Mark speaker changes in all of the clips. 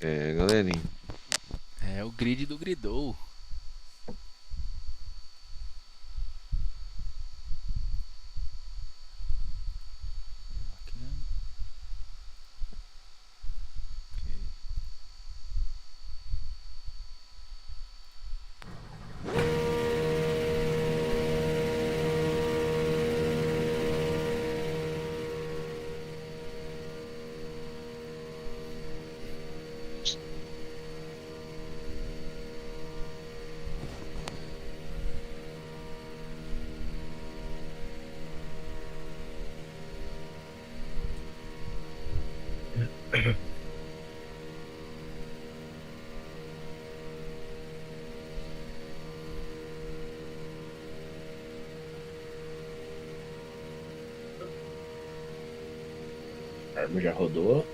Speaker 1: É, galerinha.
Speaker 2: É o grid do Gridou. Máquina. Ok.
Speaker 3: Arma já rodou.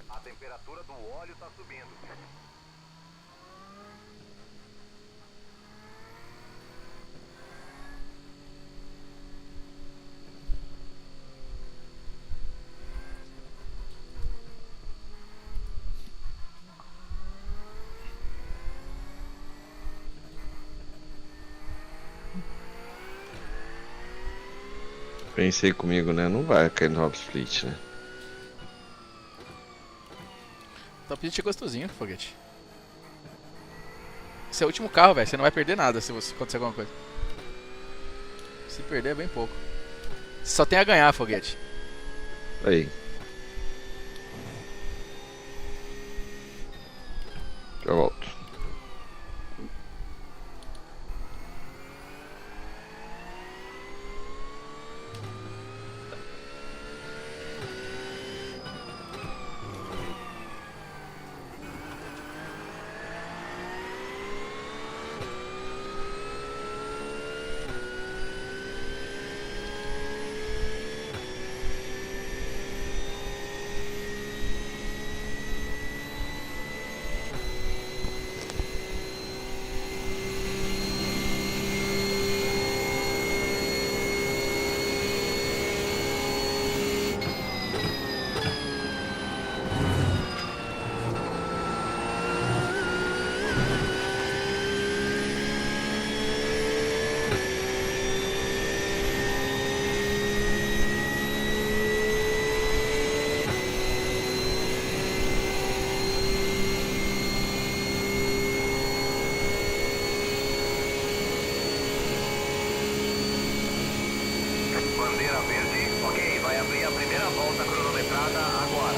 Speaker 4: A temperatura do óleo está subindo.
Speaker 1: Pensei comigo, né? Não vai cair no Hop Split, né?
Speaker 2: Top Speed é gostosinho, foguete. Esse é o último carro, velho. Você não vai perder nada se você acontecer alguma coisa. Se perder é bem pouco. Você só tem a ganhar, foguete.
Speaker 1: Aí. Já volto.
Speaker 4: Bandeira verde. Ok, vai abrir a primeira volta cronometrada agora.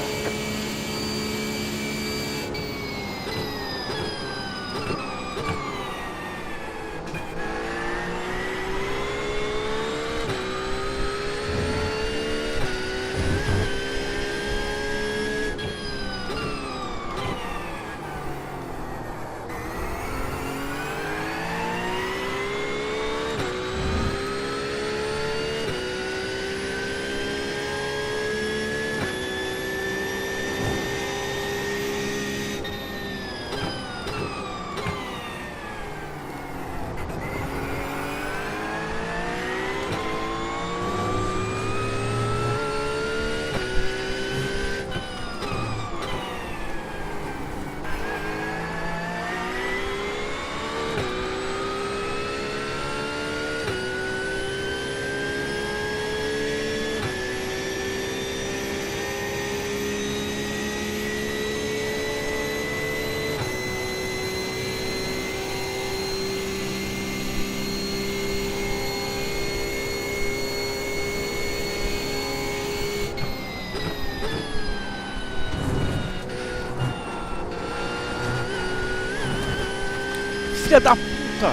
Speaker 2: Filha da puta!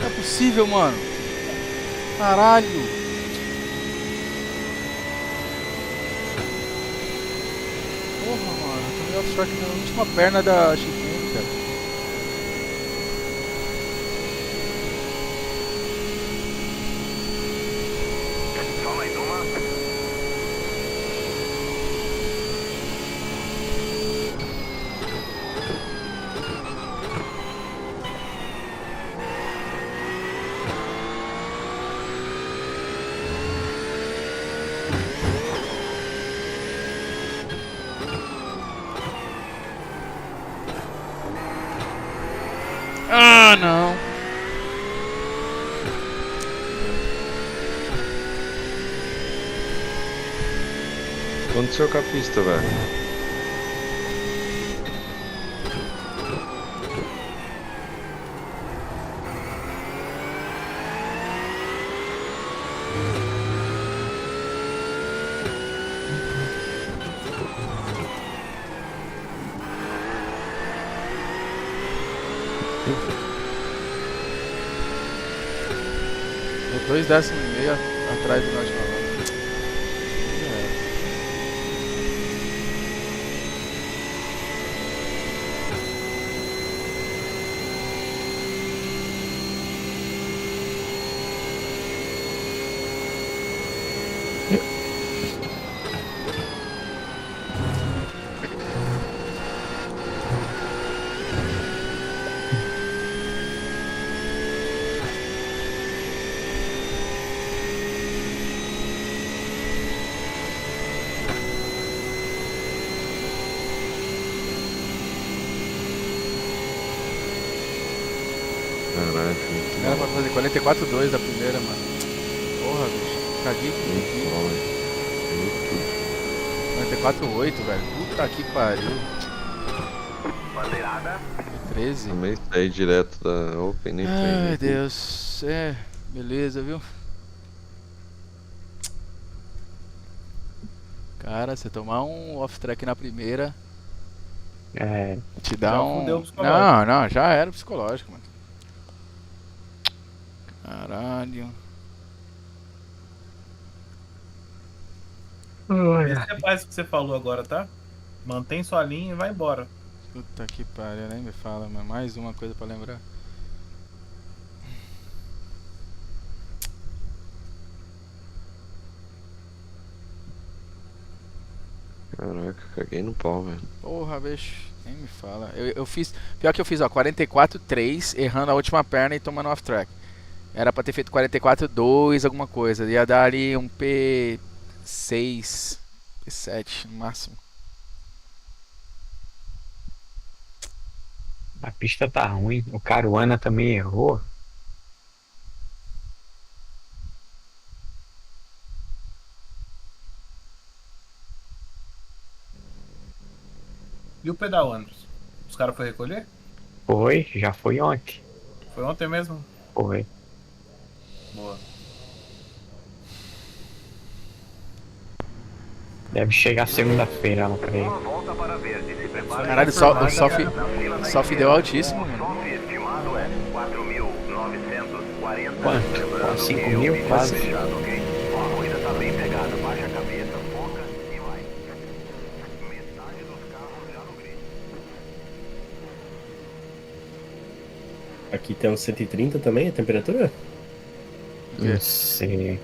Speaker 2: Não é possível, mano. Caralho. Porra, mano. Eu tomei off-track na última perna da Chifre, cara.
Speaker 1: aconteceu com a pista, velho?
Speaker 2: Tô 2 décimos e meio atrás do última volta.
Speaker 1: Caralho, muito
Speaker 2: Era pra fazer 44,2 da primeira, mano. Porra, bicho. Caguei
Speaker 1: muito bom, velho.
Speaker 2: 44,8, velho. Puta que pariu.
Speaker 4: Bandeirada.
Speaker 2: 13.
Speaker 1: Também saí direto da Open, nem
Speaker 2: Ai,
Speaker 1: foi.
Speaker 2: Deus. É, beleza, viu? Cara, você tomar um off-track na primeira,
Speaker 3: É,
Speaker 2: te dá
Speaker 5: Já
Speaker 2: um...
Speaker 5: fudeu o psicológico.
Speaker 2: Não, já era o psicológico, mano. Caralho.
Speaker 5: Esse faz o que você falou agora, tá? Mantém sua linha e vai embora.
Speaker 2: Puta que pariu, nem me fala, mano. Mais uma coisa pra lembrar.
Speaker 1: Caraca, caguei no pau, velho.
Speaker 2: Porra, bicho, nem me fala. Eu fiz. Pior que eu fiz, ó, 44,3, errando a última perna e tomando off-track. Era pra ter feito 44,2, alguma coisa. Ia dar ali um P6, P7 no máximo.
Speaker 3: a pista tá ruim. O Caruana também errou.
Speaker 5: E o pedal, Anderson? Os caras foram recolher?
Speaker 3: Foi, já foi ontem.
Speaker 5: Foi ontem mesmo?
Speaker 3: Foi.
Speaker 5: Boa.
Speaker 3: Deve chegar segunda-feira lá pra ele.
Speaker 4: Uma volta para verde. Se prepare.
Speaker 2: Caralho, o Sof deu altíssimo, mano.
Speaker 4: Sof estimado é 4.940.
Speaker 3: Quanto?
Speaker 4: Lembrando
Speaker 3: 5
Speaker 4: que
Speaker 3: mil,
Speaker 4: o
Speaker 3: quase.
Speaker 4: piso fechado, ok? Ó, a corrida tá bem pegada. Baixa a cabeça, foca e vai. Metade dos carros já no grid.
Speaker 6: Aqui tem uns 130 também, a temperatura?
Speaker 3: Não sei.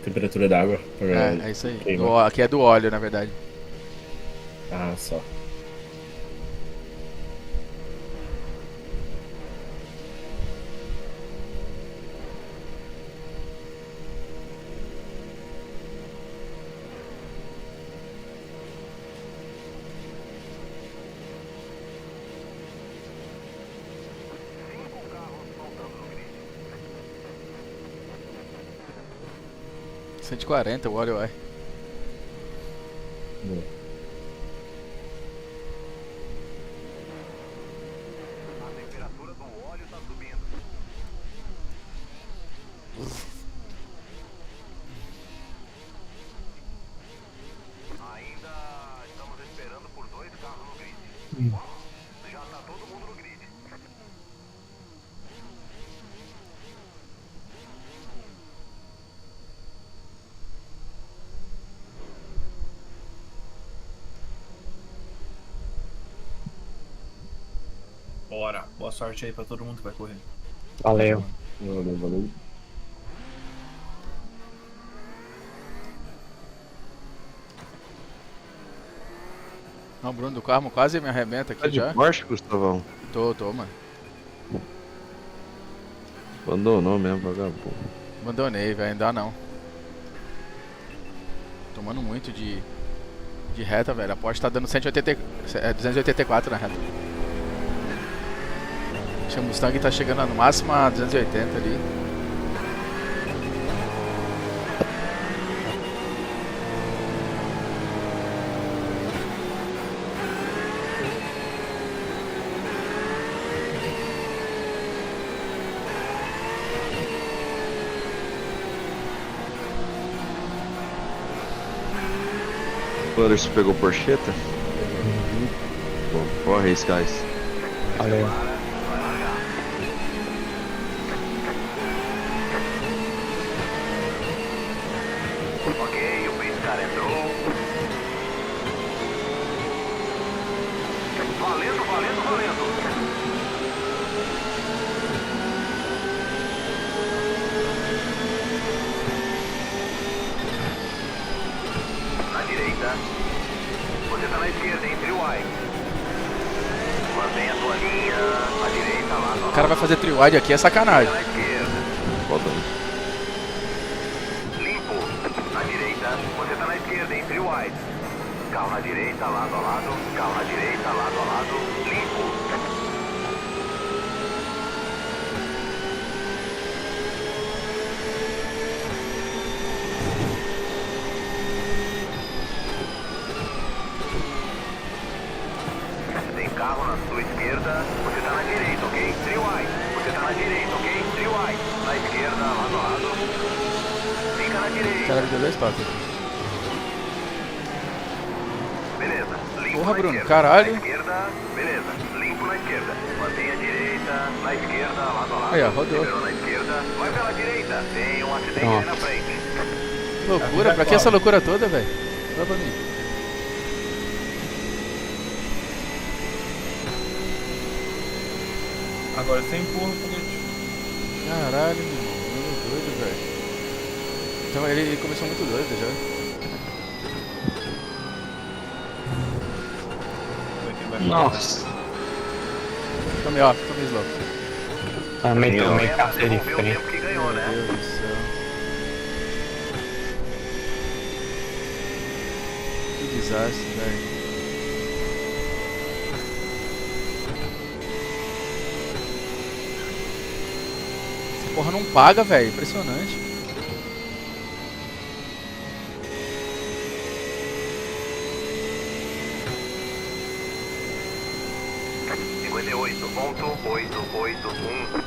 Speaker 6: Temperatura da água.
Speaker 2: É isso aí.
Speaker 6: Queima.
Speaker 2: Aqui é do óleo, na verdade.
Speaker 6: Ah, só.
Speaker 2: R$ 140 o óleo, vai.
Speaker 4: A temperatura do óleo tá subindo. Ainda estamos esperando por 2 carros no grid. Já tá todo mundo no grid.
Speaker 5: Bora. Boa sorte aí pra todo mundo que vai correr.
Speaker 3: Valeu.
Speaker 6: Valeu.
Speaker 2: Não, o Bruno do Carmo quase me arrebenta
Speaker 1: Tá
Speaker 2: aqui
Speaker 1: de
Speaker 2: já.
Speaker 1: Porsche, Gustavão?
Speaker 2: Tô, mano.
Speaker 1: Abandonou mesmo, vagabundo.
Speaker 2: Abandonei, velho. Ainda não. Tomando muito de reta, velho. A Porsche tá dando 284 na reta. Acho que a Mustang tá chegando no máximo a 280 ali.
Speaker 1: O Anderson pegou porcheta? Bom, corre, Skies.
Speaker 3: Valeu.
Speaker 4: Ok, o pace car entrou. Valendo, valendo, valendo. Na direita. Você tá na esquerda, entre o Y. Mantenha a sua linha. Na direita, lá.
Speaker 2: O cara vai fazer tri-wide aqui, é sacanagem.
Speaker 4: Na esquerda.
Speaker 1: Foda.
Speaker 4: Limpo. Na direita. Você tá na esquerda, entre o Y. Carro na direita, lado a lado. Carro na direita, lado a lado. Limpo. Tem carro na sua esquerda. Você tá na direita, ok? 3Y. Você tá na direita, ok? 3Y. Na esquerda, lado a lado. Fica na
Speaker 2: O
Speaker 4: direita.
Speaker 2: cara me deu 2 toques.
Speaker 4: Beleza. Limpo
Speaker 2: Porra,
Speaker 4: na
Speaker 2: Bruno,
Speaker 4: esquerda.
Speaker 2: caralho.
Speaker 4: Na esquerda, beleza. Limpo na esquerda. Mantenha a direita. Na esquerda, lado a lado.
Speaker 2: Aí, ó, rodou.
Speaker 4: Liberou na esquerda. Vai pela direita. Tem um acidente ali na frente.
Speaker 2: Loucura, pra que essa loucura toda, velho? Vai pra mim.
Speaker 5: Agora você empurra o foguete.
Speaker 2: Caralho, meu irmão. Muito doido, velho. Então ele começou muito doido já.
Speaker 3: Nossa.
Speaker 2: Tome off, tome slow.
Speaker 3: Também tomei
Speaker 4: Ela
Speaker 3: cacete de
Speaker 4: devolveu o
Speaker 3: frente.
Speaker 4: tempo que ganhou,
Speaker 2: Meu
Speaker 4: né?
Speaker 2: Deus do céu. Que desastre, velho. Essa porra não paga, velho. Impressionante.
Speaker 4: .881.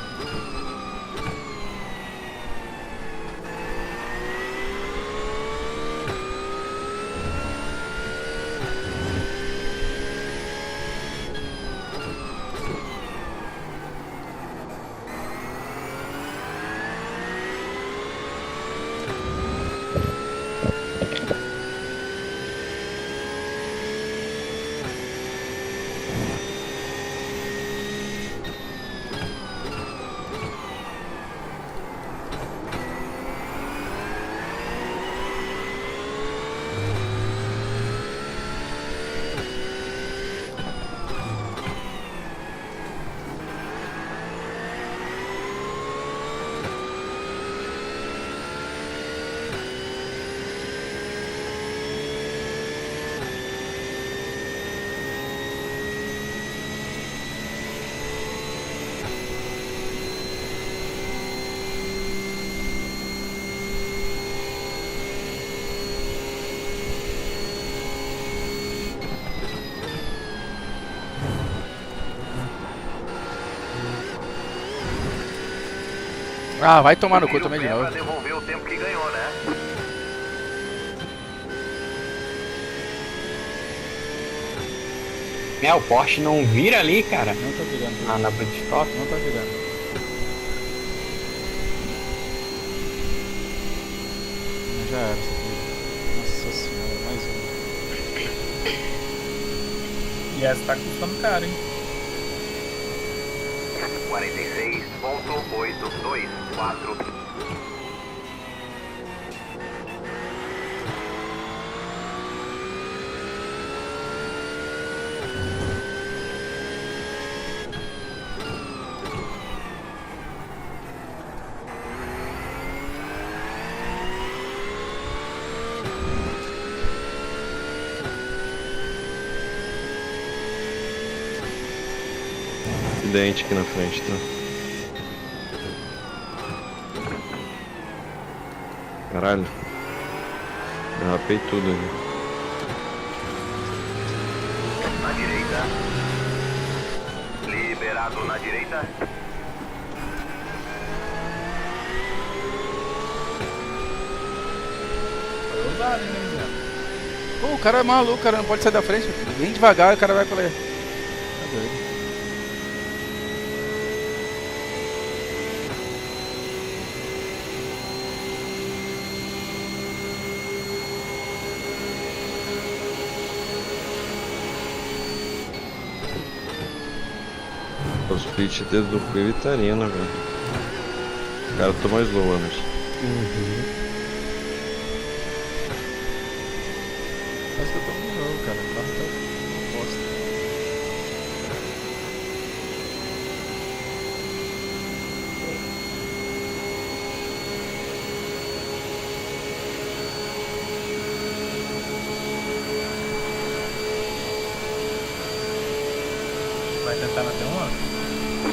Speaker 2: Ah, vai tomar no cu também de
Speaker 4: Ela
Speaker 2: novo.
Speaker 4: devolveu o tempo que ganhou, né?
Speaker 3: O Porsche não vira ali, cara.
Speaker 2: Não tá virando.
Speaker 3: Na Bridgestone.
Speaker 2: Não tá virando. Já era essa corrida. Nossa senhora, mais um.
Speaker 5: E essa tá custando caro, hein?
Speaker 4: 46.824.
Speaker 1: Acidente aqui na frente, tá? Caralho. Derrapei tudo ali.
Speaker 4: Na direita. Liberado na direita.
Speaker 5: Foi ousado, hein, Zé?
Speaker 2: Pô, o cara é maluco, o cara não pode sair da frente. Bem devagar, o cara vai pela... Tá doido.
Speaker 1: Os pit dedo do Quill e Tarina, velho. O cara tomou slow, Anderson.
Speaker 2: Acho que eu tô de novo, cara. O carro tá uma bosta.
Speaker 5: Vai tentar na T1?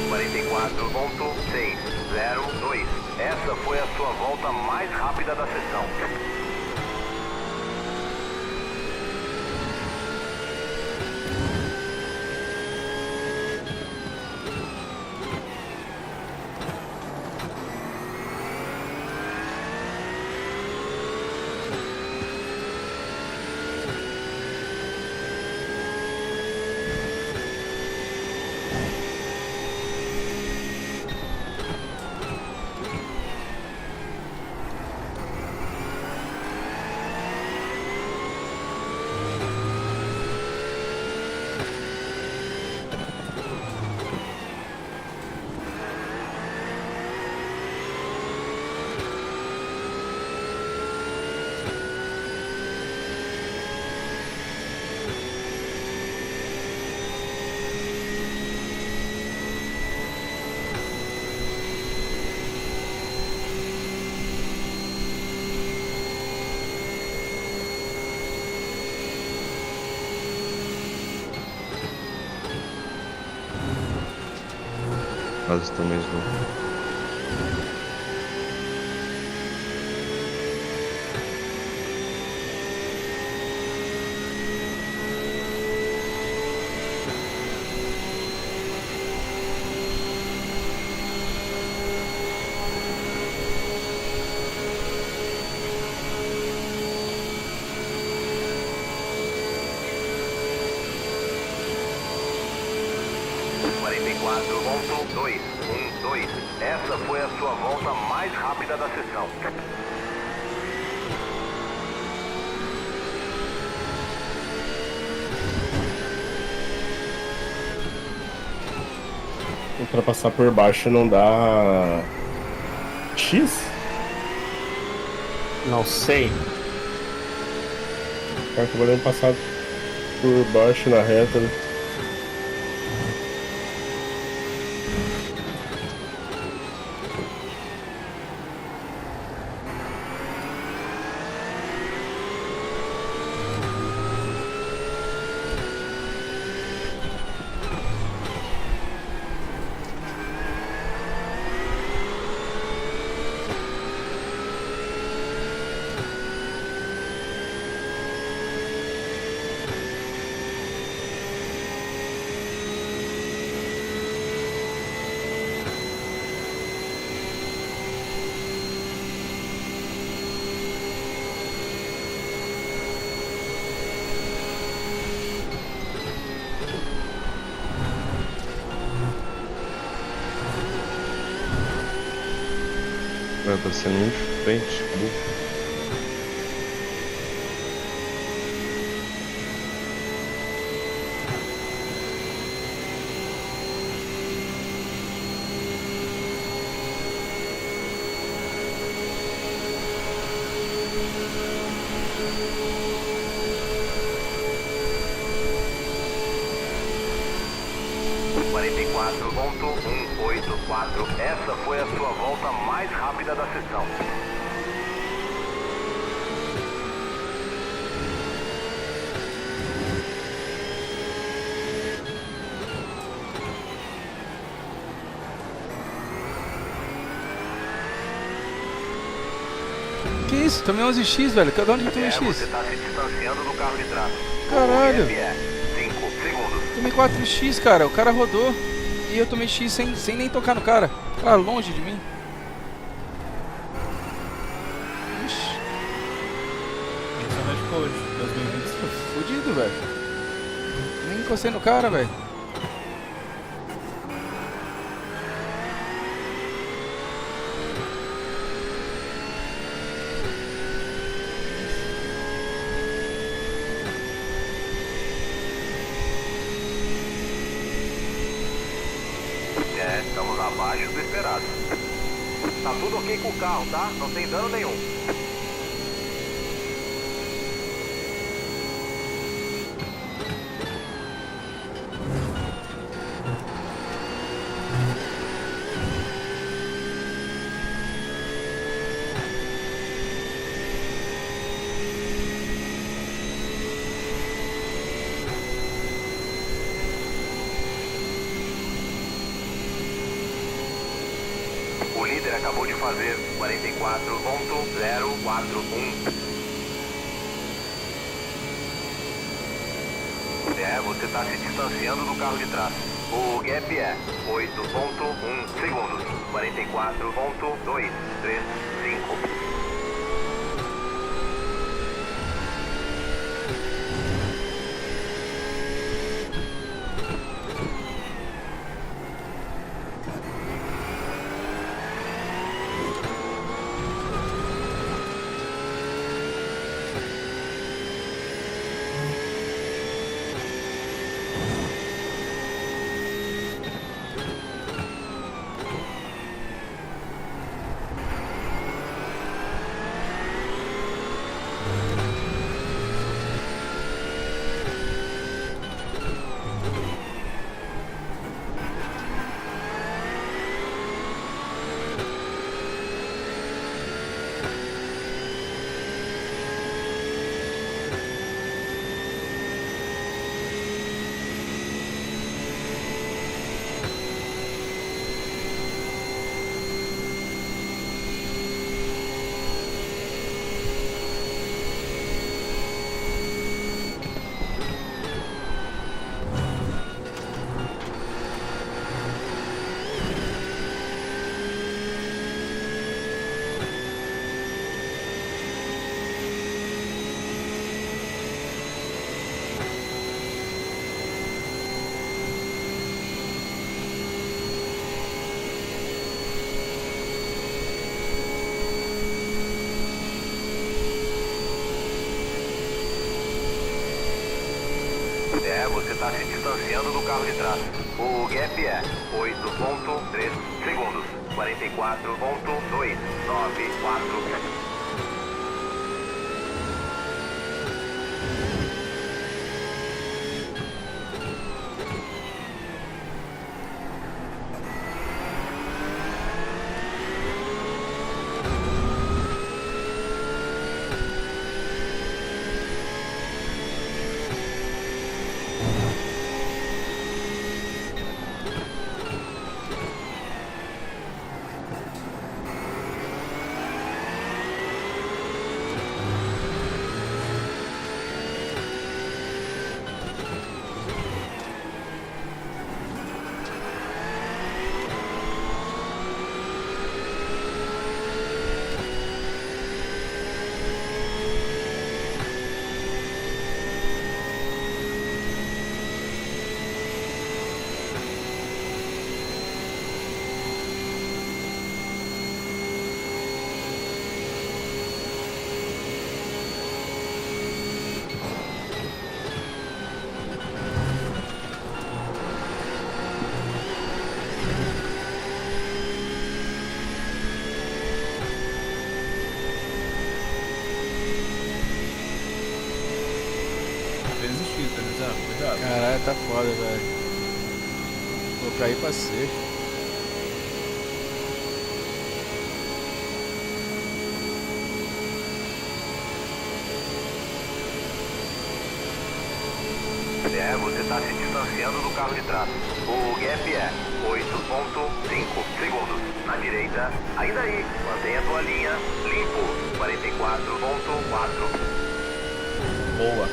Speaker 4: 44.602. Essa foi a sua volta mais rápida da sessão.
Speaker 1: Quase tomei slow.
Speaker 4: Essa foi a sua volta mais rápida da sessão.
Speaker 6: Ultrapassar por baixo não dá. X?
Speaker 3: Não sei.
Speaker 6: O cara acabou de passar por baixo na reta, né?
Speaker 1: Tá sendo muito de frente, burro.
Speaker 4: Essa foi a sua volta mais rápida da sessão.
Speaker 2: Que isso? Tomei 11x, velho. Cada onde que eu tomei X?
Speaker 4: Você tá se distanciando do carro de trás.
Speaker 2: Caralho.
Speaker 4: 5 segundos.
Speaker 2: Tomei 4x, cara. O cara rodou. E eu tomei X sem nem tocar no cara. Tá longe de mim. Ixi.
Speaker 5: Isso é Code 2020.
Speaker 2: fudido, velho. Nem encostei no cara, velho.
Speaker 4: Estamos abaixo do esperado. Tá tudo ok com o carro, tá? Não tem dano nenhum. O líder acabou de fazer 44.041. Você tá se distanciando do carro de trás. O gap é 8.1 segundos. 44.235. Você está se distanciando do carro de trás. O gap é 8.3 segundos. 44.294.
Speaker 5: Desistiu, tá ligado? Cuidado.
Speaker 2: Caralho, tá foda, velho. Vou cair pra ser.
Speaker 4: Você está se distanciando do carro de trás. O gap é 8.5 segundos. Na direita, ainda aí, mantenha a tua linha limpo. 44.4.
Speaker 5: Boa.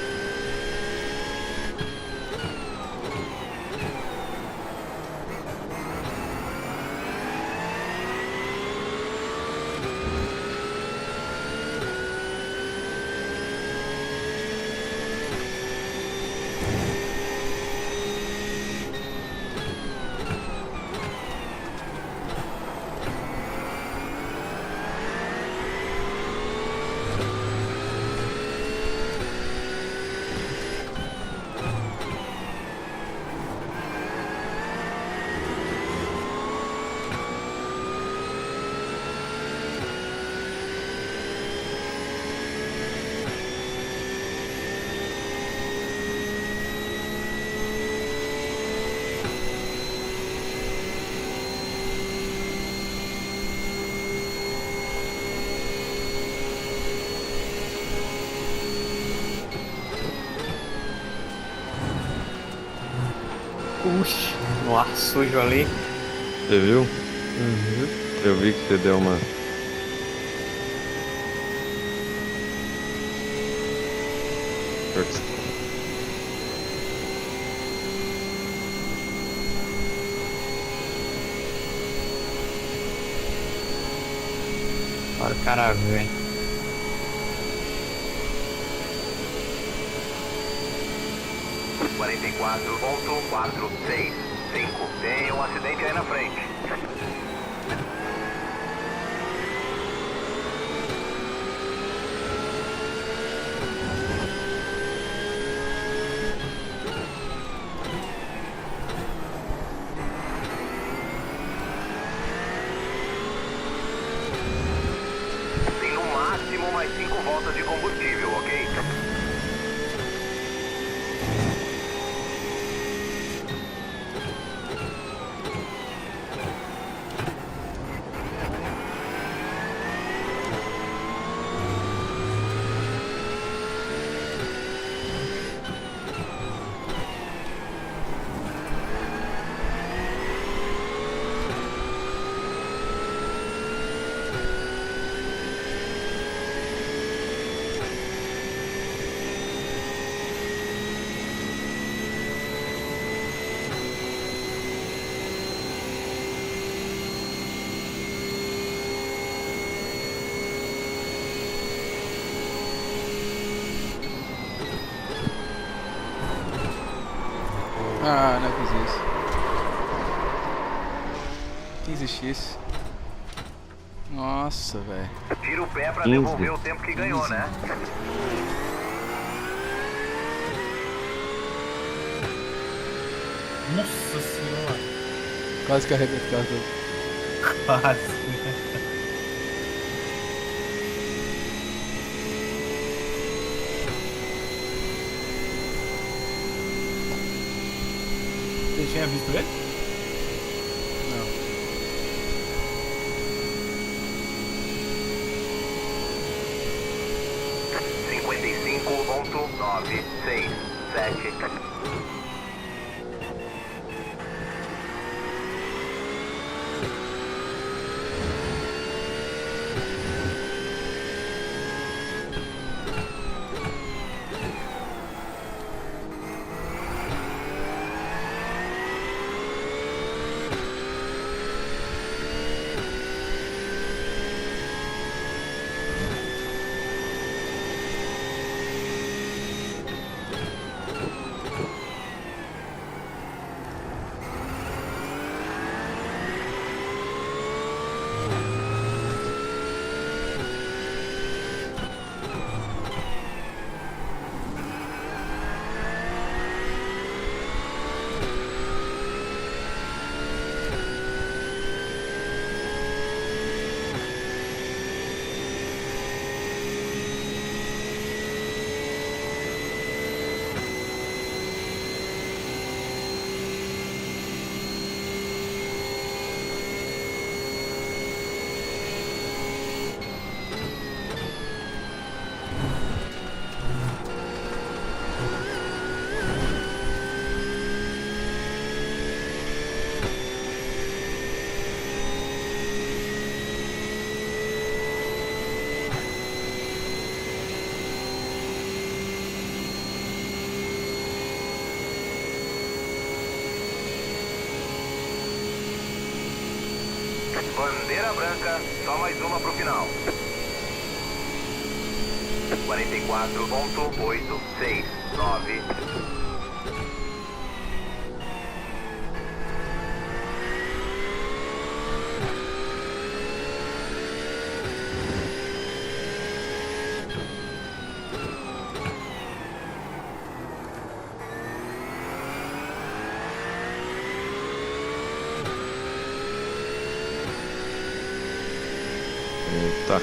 Speaker 3: Um ar sujo ali.
Speaker 1: Você viu?
Speaker 3: Uhum.
Speaker 1: Eu vi que você deu uma.
Speaker 3: Olha o cara ver.
Speaker 4: Quarenta e quatro ponto 465. Tem um acidente aí na frente. Tem no máximo mais 5 voltas de combustível, ok?
Speaker 2: Ah, não fiz isso. Que existe isso? Nossa, velho.
Speaker 4: Tira o pé pra
Speaker 1: 15.
Speaker 4: devolver o tempo que ganhou, né?
Speaker 5: Nossa senhora.
Speaker 2: Quase carrega o carro todo.
Speaker 5: Quase. Você tinha visto ele?
Speaker 2: Não.
Speaker 4: Cinquenta e cinco ponto 967. Bandeira branca, só mais uma pro final. 44.869.
Speaker 1: Tá.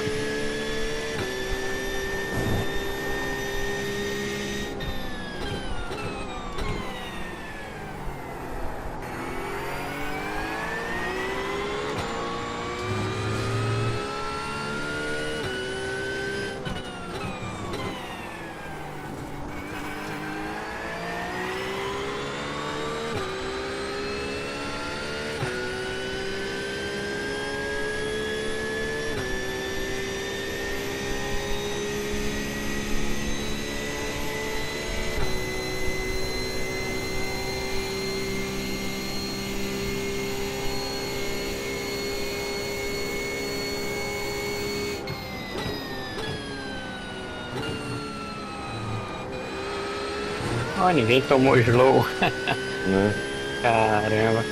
Speaker 3: Ó, ninguém tomou slow.
Speaker 6: né?
Speaker 3: Caramba.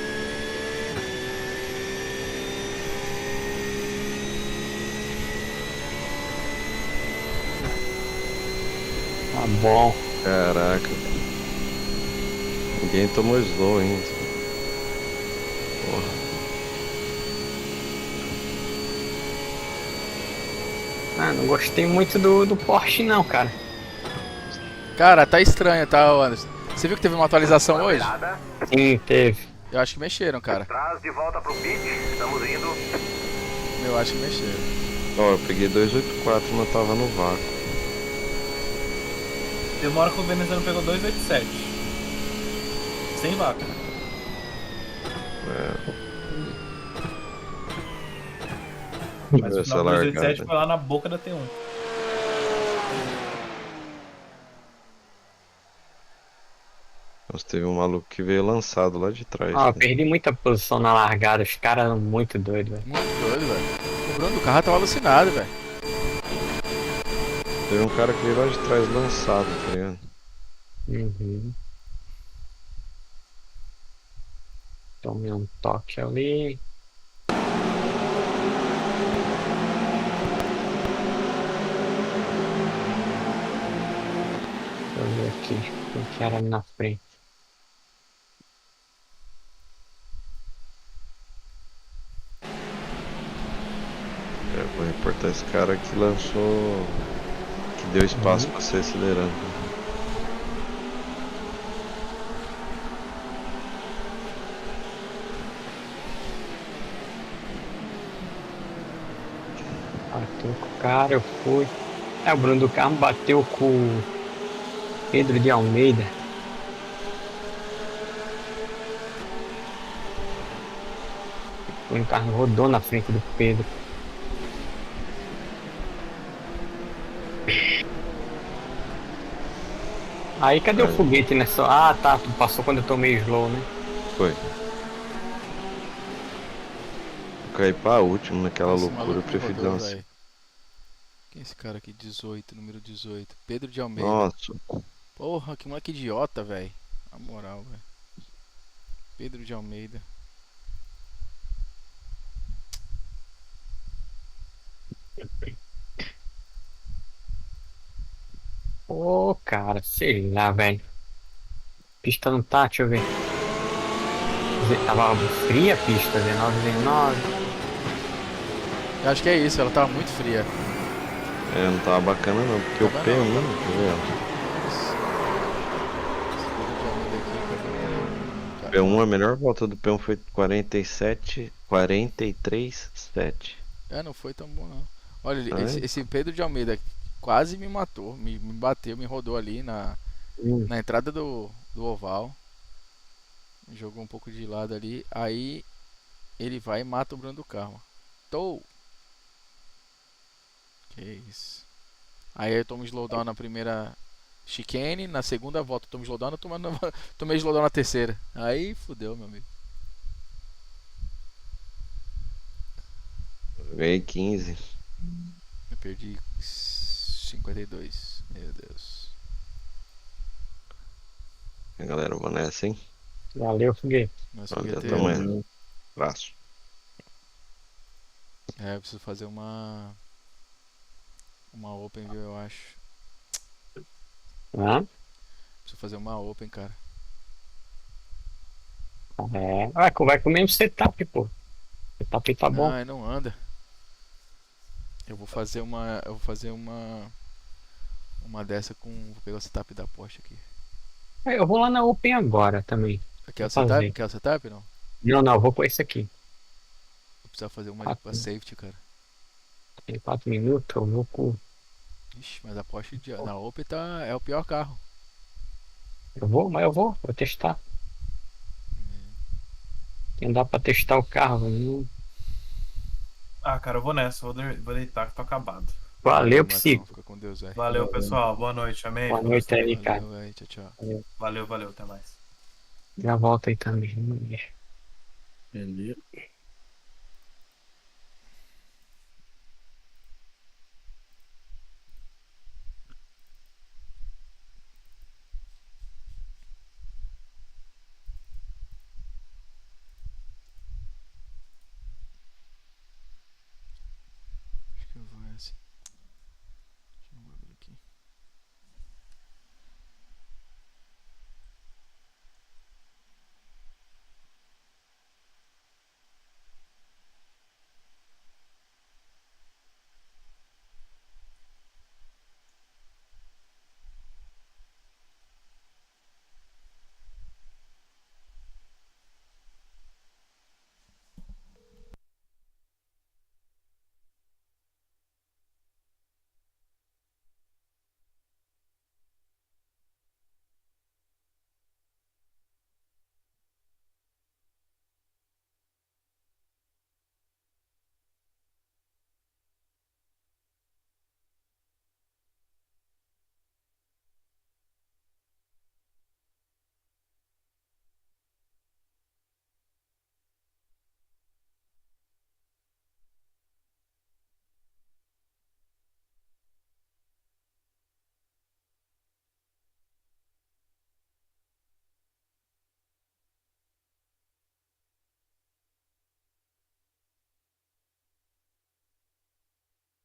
Speaker 3: Tá bom.
Speaker 6: Caraca. Ninguém tomou slow ainda. Porra.
Speaker 3: Ah, não gostei muito do Porsche não, cara.
Speaker 2: Cara, tá estranho, tá, Anderson? Você viu que teve uma atualização hoje?
Speaker 4: Virada,
Speaker 3: Sim, teve.
Speaker 2: Eu acho que mexeram, cara.
Speaker 4: traz de volta pro pit. Estamos indo.
Speaker 2: Eu acho que mexeram.
Speaker 6: Ó, eu peguei 284, mas tava no vácuo.
Speaker 5: Teve uma hora que o venezuelano pegou 287. Sem vaca. Mas o
Speaker 6: Essa
Speaker 5: final do 287
Speaker 6: largada.
Speaker 5: foi lá na boca da T1.
Speaker 6: Mas teve um maluco que veio lançado lá de trás.
Speaker 3: Ó, eu
Speaker 6: né?
Speaker 3: perdi muita posição na largada. Os caras eram muito doidos, velho.
Speaker 2: Muito doido, velho. O Bruno do carro tava alucinado, velho.
Speaker 6: Teve um cara que veio lá de trás lançado, tá ligado?
Speaker 3: Uhum. Tomei um toque ali. Deixa eu ver aqui. Quem que era ali na frente?
Speaker 6: Vou reportar esse cara que lançou. Que deu espaço pra você acelerando.
Speaker 3: Bateu com o cara, eu fui. É, o Bruno do carro bateu com o Pedro de Almeida. O carro rodou na frente do Pedro. Aí cadê o
Speaker 6: Aí.
Speaker 3: foguete nessa? Ah, tá. Passou quando eu tomei slow, né?
Speaker 6: Foi. Eu caí pra último naquela
Speaker 2: Esse
Speaker 6: loucura, eu
Speaker 2: maluco
Speaker 6: preferi dar
Speaker 2: rodou,
Speaker 6: uma.
Speaker 2: velho. Quem é esse cara aqui? 18, número 18. Pedro de Almeida.
Speaker 6: Nossa,
Speaker 2: Porra, que moleque idiota, velho. Na moral, velho. Pedro de Almeida.
Speaker 3: Ô, cara, sei lá, velho. Pista não tá, deixa eu ver. Tava fria a pista, 19.
Speaker 2: Eu acho que é isso, ela tava muito fria.
Speaker 6: não tava bacana não, porque
Speaker 2: Tava
Speaker 6: o P1,
Speaker 2: não,
Speaker 6: tá vendo? P1, a melhor volta do P1 foi 47, 43, 7.
Speaker 2: É, não foi tão bom não. Olha,
Speaker 6: Ai.
Speaker 2: esse Pedro de Almeida quase me matou, me bateu, me rodou ali na entrada do oval. Jogou um pouco de lado ali. Aí ele vai e mata o Bruno do carro. Tô! Que isso. Aí eu tomo slowdown na primeira chicane, na segunda volta eu tomo slowdown, tomei slowdown na terceira. Aí fudeu, meu amigo.
Speaker 6: Ganhei 15.
Speaker 2: Eu perdi 52. Meu Deus.
Speaker 6: Galera, vou nessa, hein?
Speaker 3: Valeu, foguete.
Speaker 2: Mas
Speaker 6: Até
Speaker 2: fogueteiro.
Speaker 6: amanhã. Abraço.
Speaker 2: É, eu preciso fazer uma open, viu, eu acho.
Speaker 3: Hã?
Speaker 2: Preciso fazer uma open, cara.
Speaker 3: É. Vai com o mesmo setup, pô. Setup tá bom.
Speaker 2: Ai, não anda. Eu vou fazer uma dessa com, vou pegar o setup da Porsche aqui.
Speaker 3: Eu vou lá na Open agora também.
Speaker 2: Quer o
Speaker 3: Vou fazer.
Speaker 2: setup? Quer o setup não?
Speaker 3: Não, vou com esse aqui.
Speaker 2: Vou precisar fazer uma ali pra safety, cara.
Speaker 3: Tem 4 minutos, eu vou com.
Speaker 2: Ixi, mas a Porsche na Open é o pior carro.
Speaker 3: Vou testar. Não dá pra testar o carro.
Speaker 5: Ah, cara, eu vou nessa. Vou deitar que tô acabado.
Speaker 3: Valeu,
Speaker 2: Marcão,
Speaker 3: Psico.
Speaker 2: fica com Deus, velho.
Speaker 5: Valeu, pessoal. Boa noite. Amém.
Speaker 3: Boa noite aí, cara.
Speaker 2: Valeu, velho. Tchau, tchau.
Speaker 5: Valeu. Até mais.
Speaker 3: Já volto aí também.
Speaker 6: Beleza.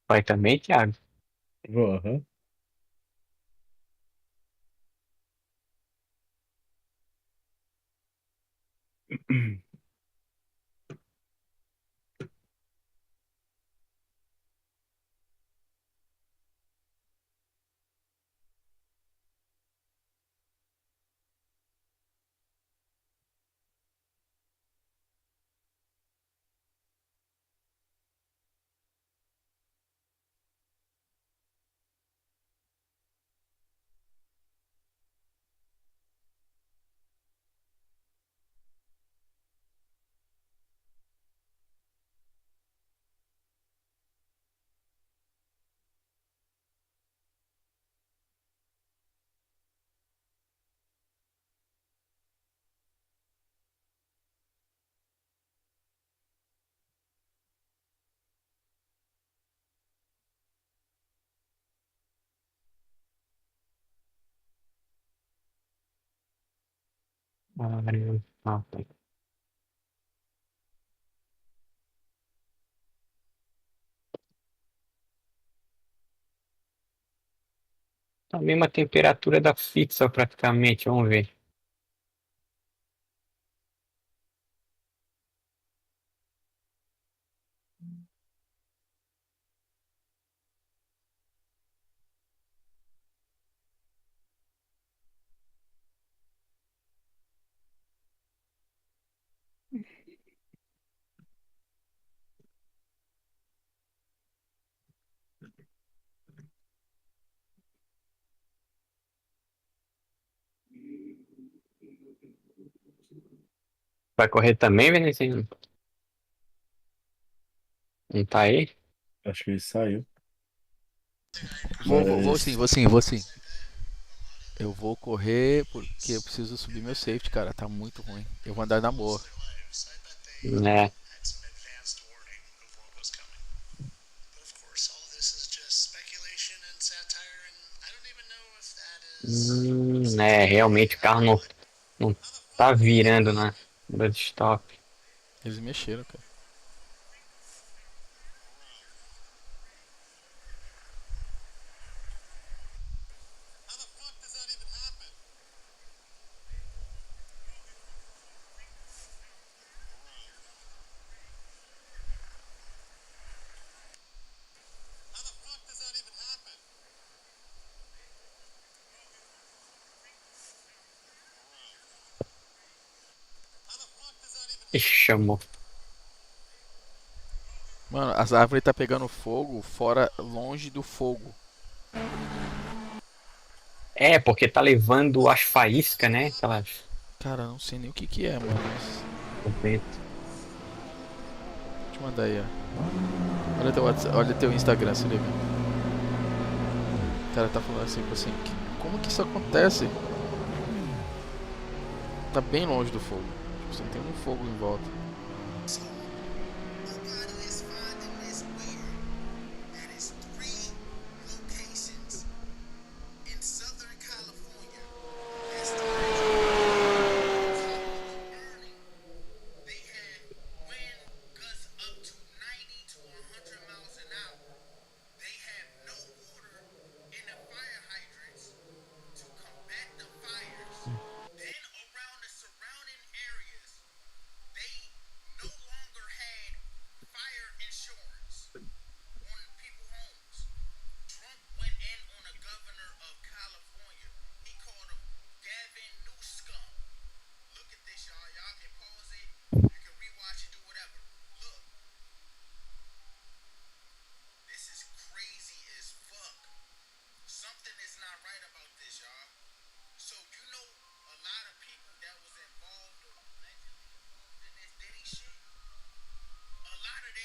Speaker 3: Vai também, Thiago?
Speaker 7: Vou, aham.
Speaker 3: Ah, a mesma temperatura da pizza praticamente, vamos ver. Vai correr também, Vinicius? Não tá aí?
Speaker 7: Acho que ele saiu.
Speaker 2: Vou sim,
Speaker 7: Mas.
Speaker 2: vou sim, vou sim. Eu vou correr porque eu preciso subir meu safety, cara. Tá muito ruim. Eu vou andar na boa.
Speaker 3: Né? Realmente o carro não tá virando na curva de stop.
Speaker 2: Eles mexeram, cara.
Speaker 3: Ixi, chamou.
Speaker 2: Mano, as árvores tá pegando fogo fora, longe do fogo.
Speaker 3: É, porque tá levando as faíscas, né? Aquelas.
Speaker 2: Cara, não sei nem o que que é, mano. Deixa eu mandar aí, ó. Olha teu WhatsApp, olha teu Instagram, se liga. O cara tá falando assim, tipo assim, como que isso acontece? Tá bem longe do fogo. Tipo assim, tem um fogo em volta.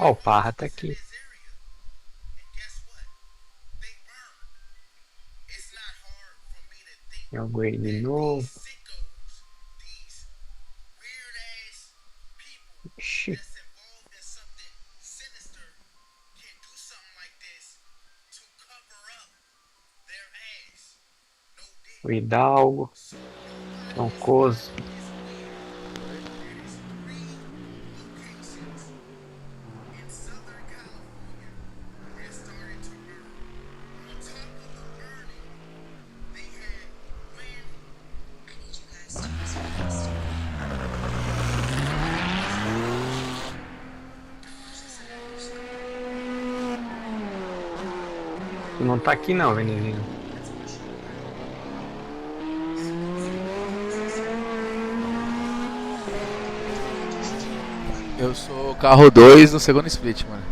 Speaker 3: Ó, o Parra tá aqui. Jogo ele de novo. Ixi. O Hidalgo. Troncoso. Não tá aqui não, Venezinho.
Speaker 2: Eu sou carro 2 no segundo split, mano.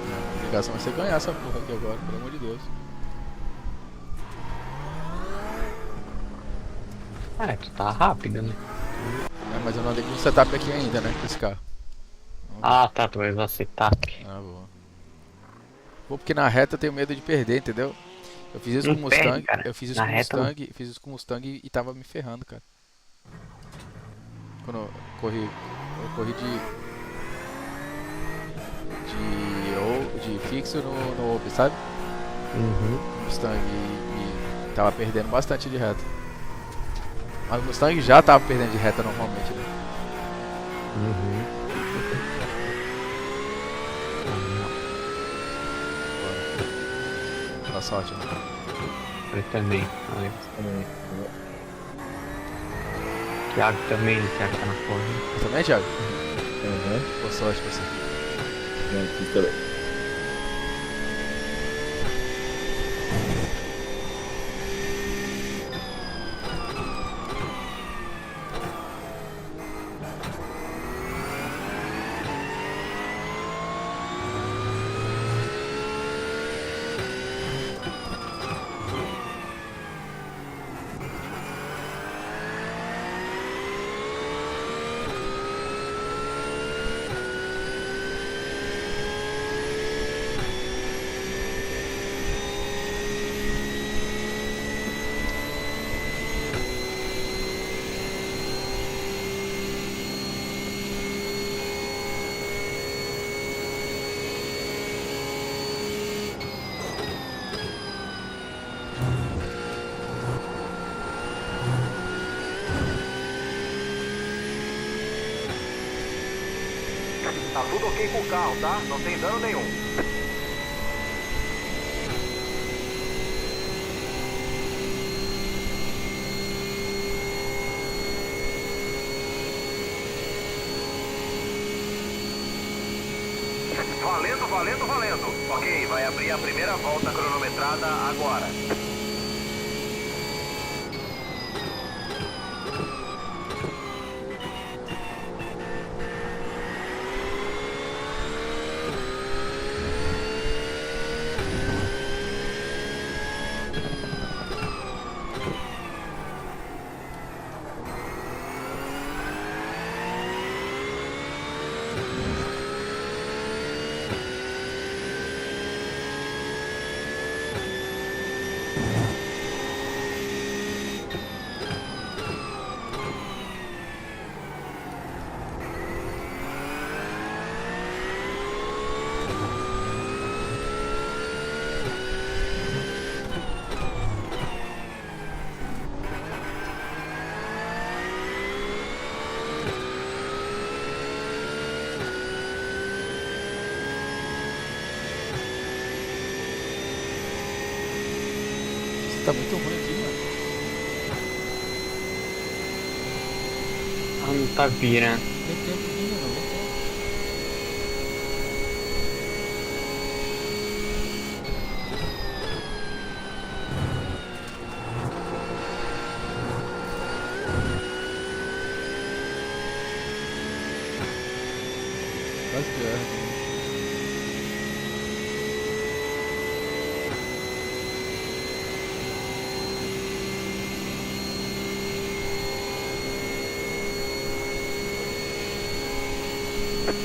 Speaker 2: A obrigação vai ser ganhar essa porra aqui agora, pelo amor de Deus.
Speaker 3: Tu tá rápido, né?
Speaker 2: É, mas eu não andei com setup aqui ainda, né, com esse carro.
Speaker 3: Ah, tá, tu vai usar setup.
Speaker 2: Ah, vou. Vou porque na reta eu tenho medo de perder, entendeu? Eu fiz isso
Speaker 3: Não
Speaker 2: com o Mustang,
Speaker 3: perde, cara.
Speaker 2: eu fiz isso
Speaker 3: Na
Speaker 2: com o
Speaker 3: reta,
Speaker 2: Mustang, fiz isso com o Mustang e tava me ferrando, cara. Quando eu corri de fixo no Open, sabe?
Speaker 3: Uhum.
Speaker 2: Mustang e tava perdendo bastante de reta. Mas o Mustang já tava perdendo de reta normalmente, né?
Speaker 3: Uhum.
Speaker 2: Boa sorte, né?
Speaker 3: Eu também, Alex. Thiago também, Thiago tá na porra.
Speaker 2: Você também, Thiago?
Speaker 7: Aham.
Speaker 2: Boa sorte pra você.
Speaker 7: Aqui também.
Speaker 4: Tá tudo ok com o carro, tá? Não tem dano nenhum. Valendo, valendo, valendo. Ok, vai abrir a primeira volta cronometrada agora.
Speaker 2: Tá muito ruim aqui, mano.
Speaker 3: Ah, não tá virando.
Speaker 2: Tem tempo vindo, não tem tempo. Quase que erra.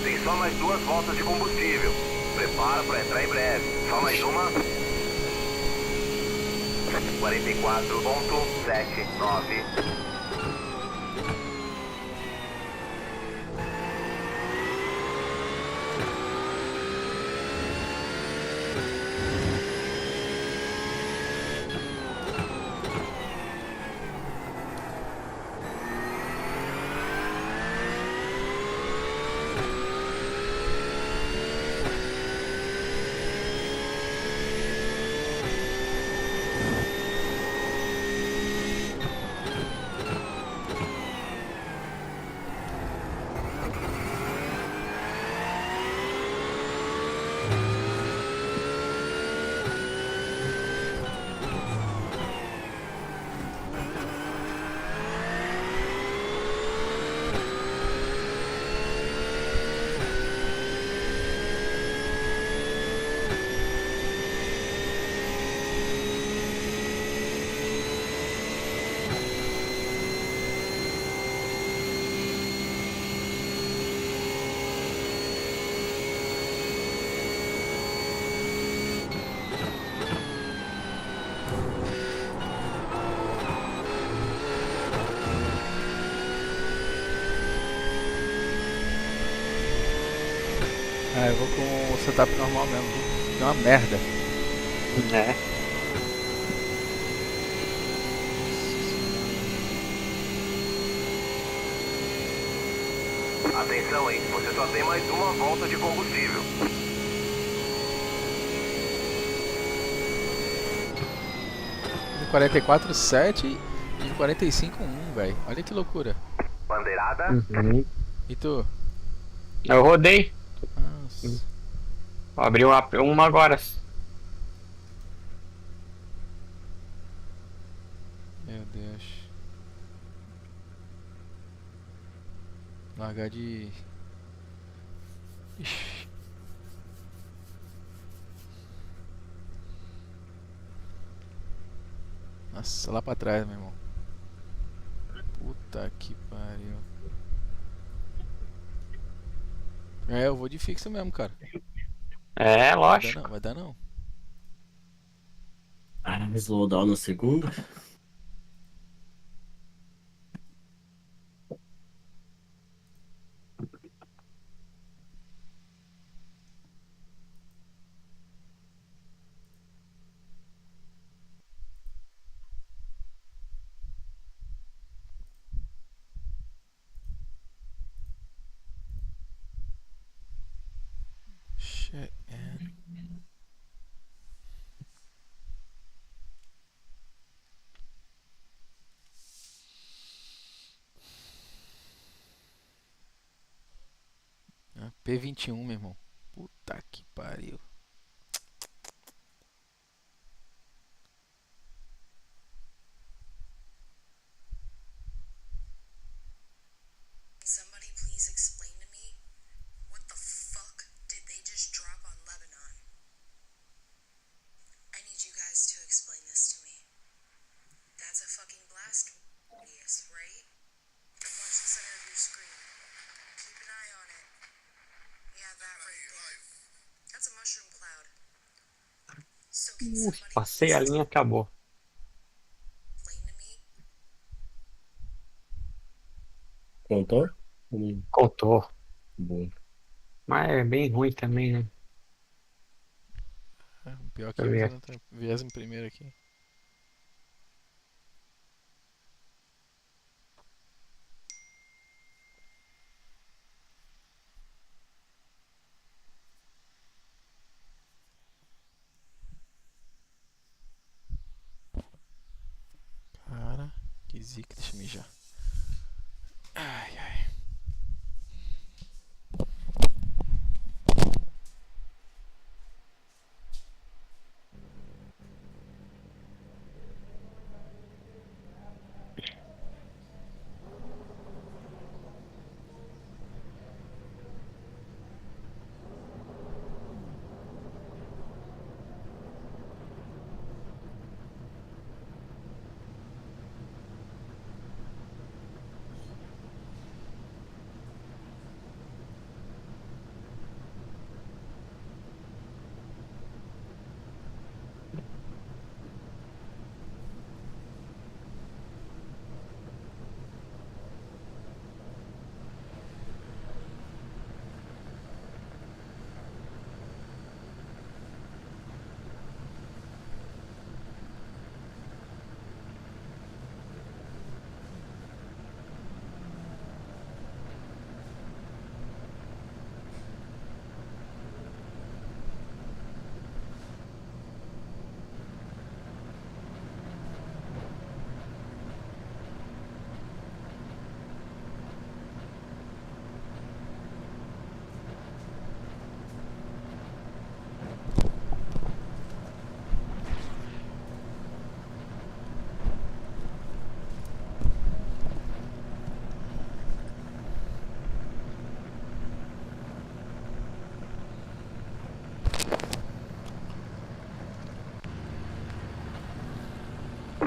Speaker 4: Tem só mais 2 voltas de combustível. Prepara para entrar em breve. Só mais uma. 44.79.
Speaker 2: eu vou com o setup normal mesmo. É uma merda.
Speaker 3: Né?
Speaker 4: Atenção, hein? Você só tem mais uma volta de combustível.
Speaker 2: De 44,7 e de 45,1, velho. Olha que loucura.
Speaker 4: Bandeirada.
Speaker 3: Uhum.
Speaker 2: E tu?
Speaker 3: Eu rodei.
Speaker 2: Nossa.
Speaker 3: Vou abrir uma agora.
Speaker 2: Meu Deus. Largar de. Ixi. Nossa, lá pra trás, meu irmão. Puta que pariu. É, eu vou de fixo mesmo, cara.
Speaker 3: É,
Speaker 2: Vai dar
Speaker 3: lógico.
Speaker 2: não, vai dar não.
Speaker 8: Ah, slowdown no segundo.
Speaker 2: Shit, man. Ah, P21, meu irmão. Puta que pariu.
Speaker 9: Somebody please explain to me what the fuck did they just drop on Lebanon? I need you guys to explain this to me. That's a fucking blast radius, right? And watch the center of your screen. Keep an eye on it. Yeah, that right there. That's a mushroom cloud. So can somebody
Speaker 3: Passei a
Speaker 9: please
Speaker 3: linha, acabou.
Speaker 9: explain to me?
Speaker 8: Contou?
Speaker 3: Contou.
Speaker 8: Bom.
Speaker 3: Mas é bem ruim também, né?
Speaker 2: É, o pior que
Speaker 3: Deixa eu
Speaker 2: eu
Speaker 3: ver.
Speaker 2: tô no 21º aqui. Cara, que zica, deixa eu mijar. Ai, ai.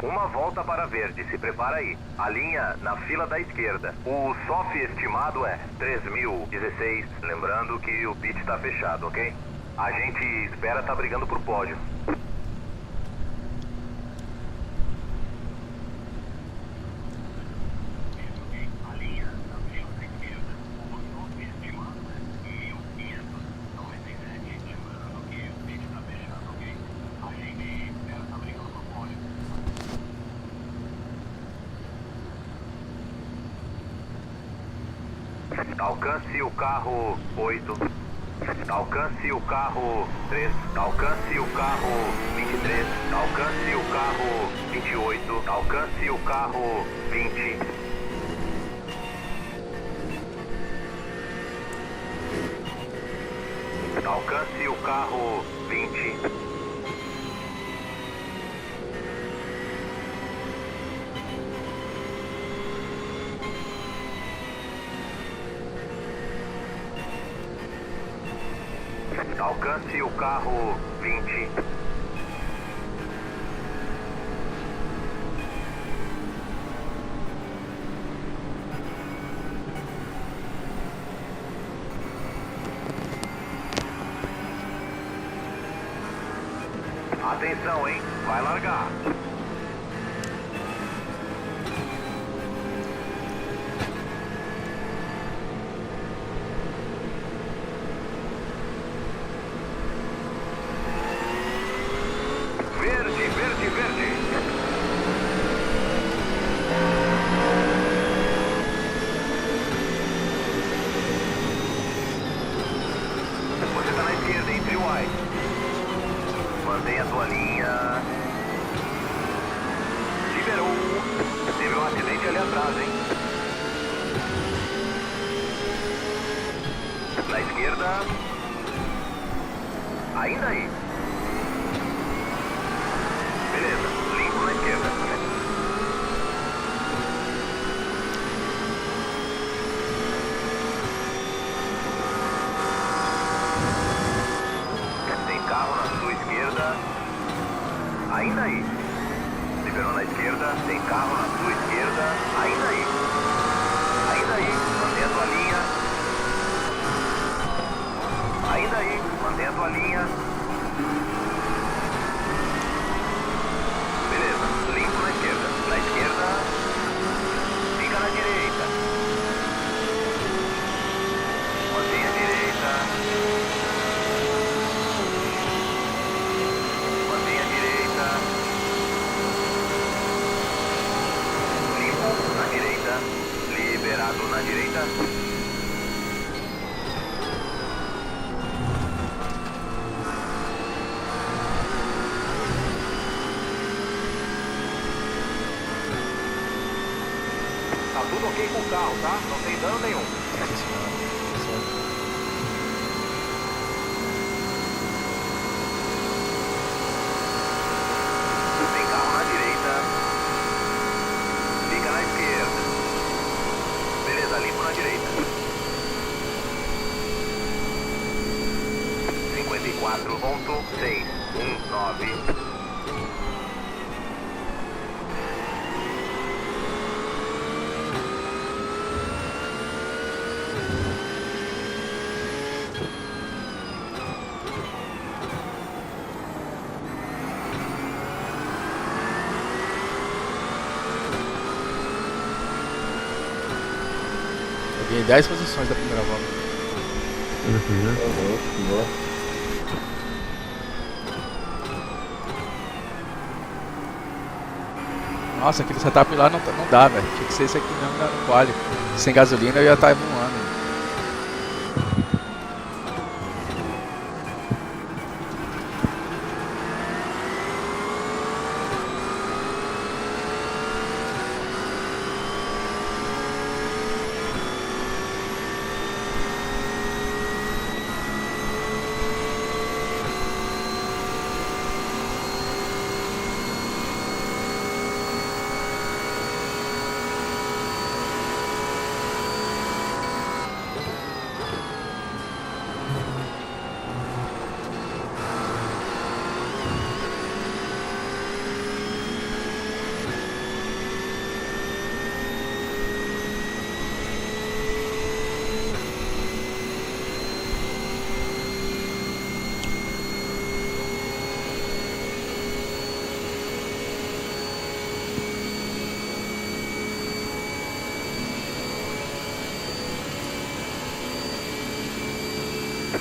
Speaker 4: Uma volta para verde, se prepara aí. A linha na fila da esquerda. O SOF estimado é 3.016. Lembrando que o pit está fechado, ok? A gente espera estar brigando por pódio. Alcance o carro 8. Alcance o carro 3. Alcance o carro 23. Alcance o carro 28. Alcance o carro 20. Alcance o carro 20. Alcance o carro 20. Atenção, hein? Vai largar. Verde, verde, verde. Você está na esquerda, hein, Trio White. Mantenha a tua linha. Liberou. Teve um acidente ali atrás, hein? Na esquerda. Ainda aí. Beleza, limpo na esquerda. Tem carro na sua esquerda. Ainda aí. Liberou na esquerda. Tem carro na sua esquerda. Ainda aí. Ainda aí. Mantenha a tua linha. Ainda aí. Mantenha a tua linha. Beleza. Limpo na esquerda. Na esquerda. Fica na direita. Mantenha a direita. Mantenha a direita. Limpo na direita. Liberado na direita. Tá tudo ok com o carro, tá? Não tem dano nenhum. Tem carro na direita. Fica na esquerda. Beleza, limpo na direita. 54.619.
Speaker 2: Eu ganhei 10 posições da primeira volta.
Speaker 8: Boa.
Speaker 2: Nossa, aquele setup lá não dá, velho. Tinha que ser esse aqui mesmo no quali. Sem gasolina eu ia estar voando.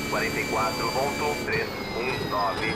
Speaker 4: Quarenta e 44.319.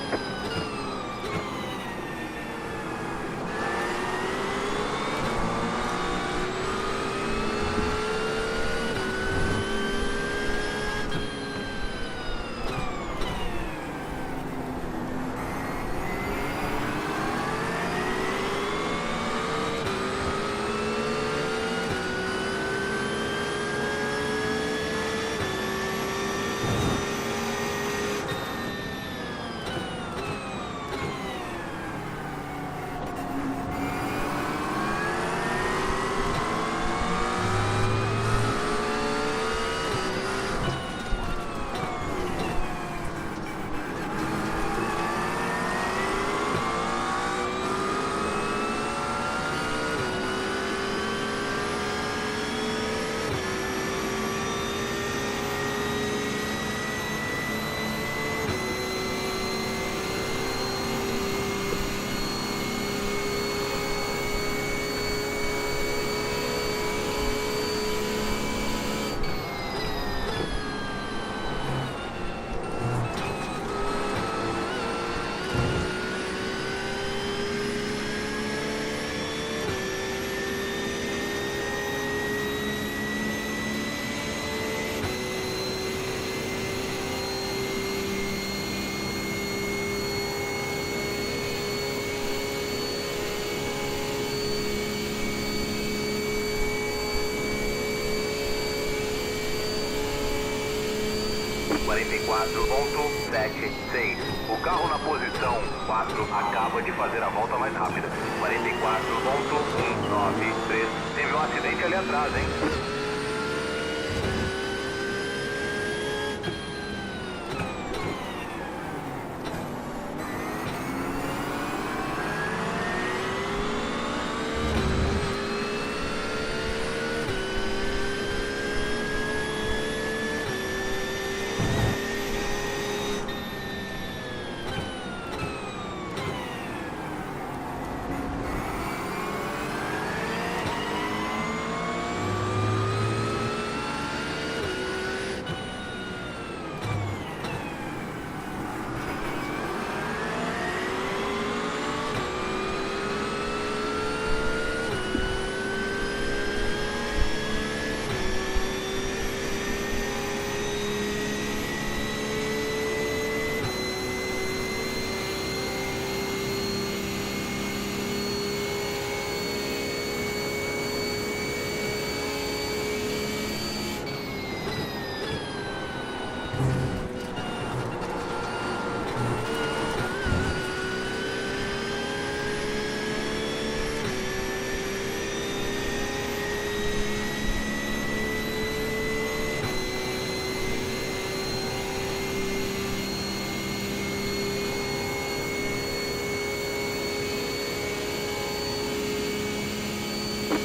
Speaker 4: 44.76. O carro na posição 4 acaba de fazer a volta mais rápida. 44.193. Teve um acidente ali atrás, hein?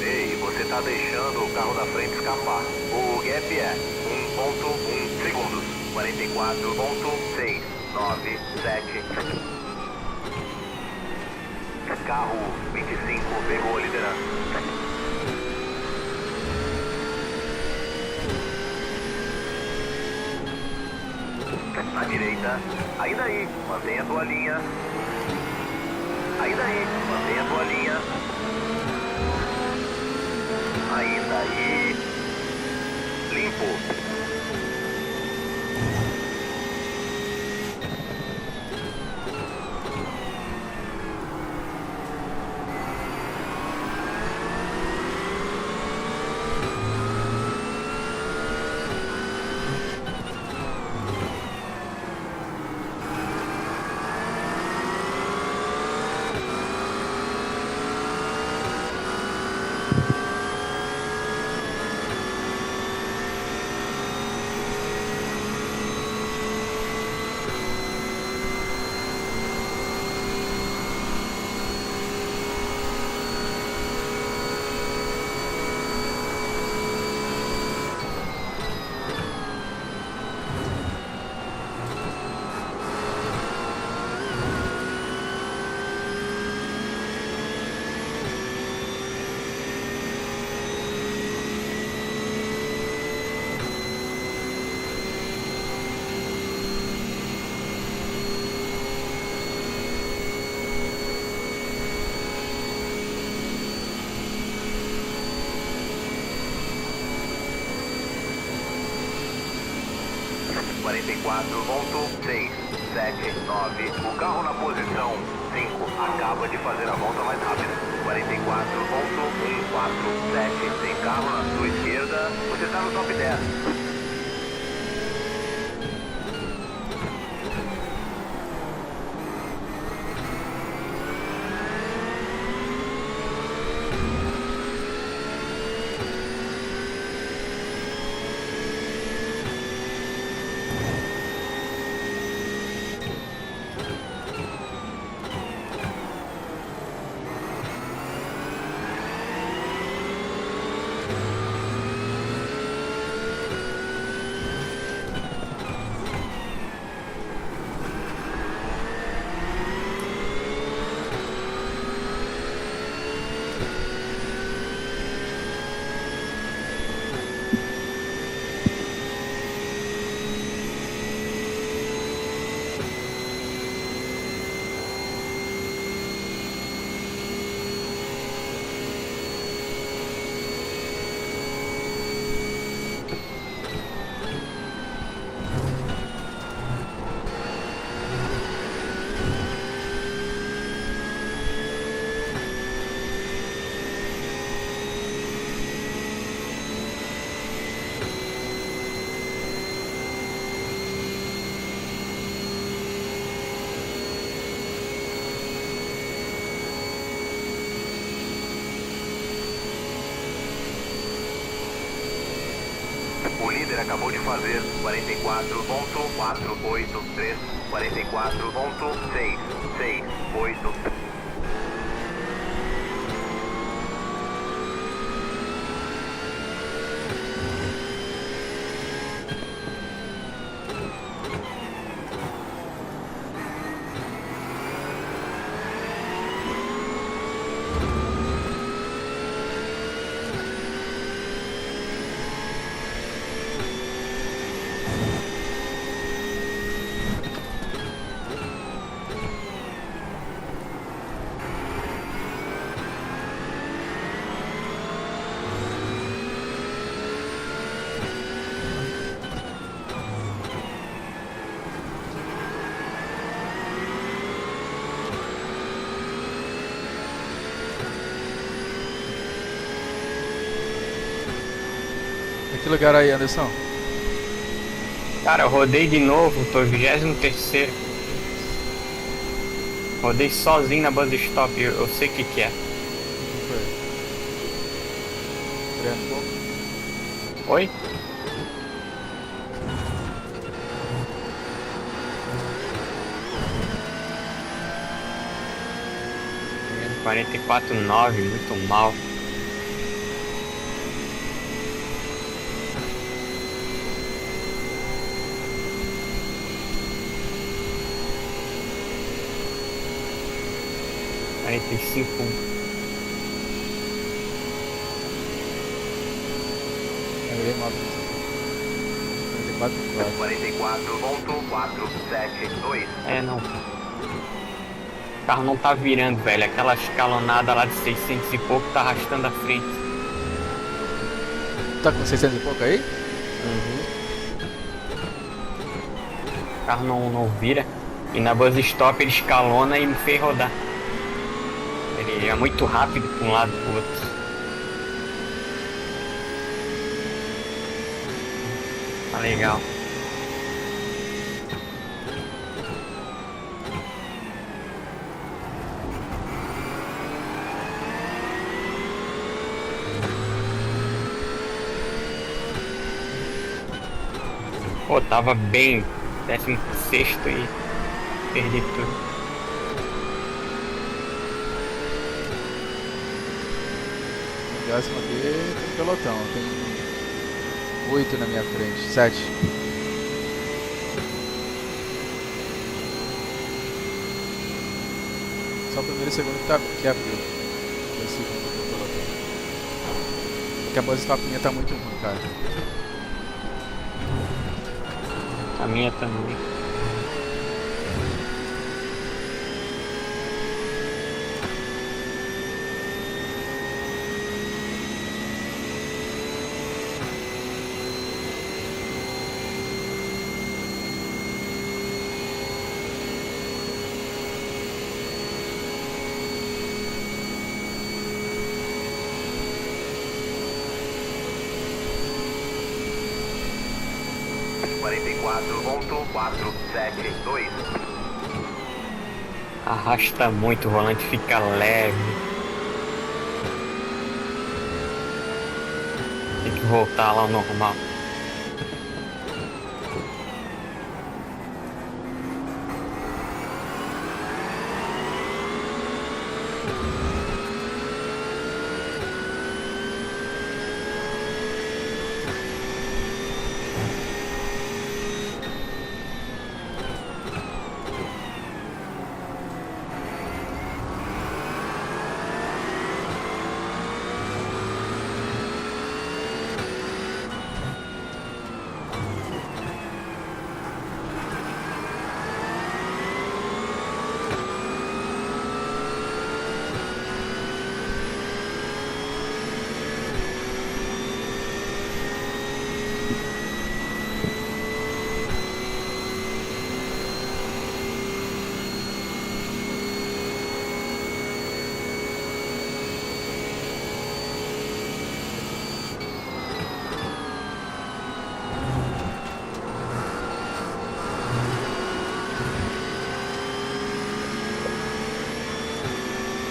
Speaker 4: Ei, você tá deixando o carro da frente escapar. O gap é 1.1 segundos. 44.697. Carro 25 pegou a liderança. Na direita, ainda aí, mantenha a tua linha. Ainda aí, mantenha a tua linha. Ainda aí. Limpo. O carro na posição 5 acaba de fazer a volta mais rápida. 44.147. Tem carro na sua esquerda, você está no top 10. O líder acabou de fazer 44.483, 44.668.
Speaker 2: Que lugar aí, Anderson?
Speaker 3: Cara, eu rodei de novo, tô 23º. Rodei sozinho na bus stop, eu sei o que que é.
Speaker 2: Freia um pouco.
Speaker 3: Oi? É, 44,9, muito mal. Tem 5.
Speaker 2: Eu virei mal.
Speaker 4: 44.472.
Speaker 3: É, não. O carro não tá virando, velho. Aquela escalonada lá de 600 e pouco tá arrastando a frente.
Speaker 2: Tá com 600 e pouco aí?
Speaker 3: O carro não vira. E na bus stop ele escalona e me fez rodar. Ele é muito rápido pra um lado e pro outro. Tá legal. Pô, tava bem 16º e perdi tudo.
Speaker 2: Décimo aqui tem pelotão, tem 8 na minha frente, 7. Só o primeiro e o segundo que abriu. O segundo do pelotão. Porque a base stop minha tá muito ruim, cara.
Speaker 3: A minha também. Arrasta muito, o volante fica leve. Tem que voltar lá ao normal.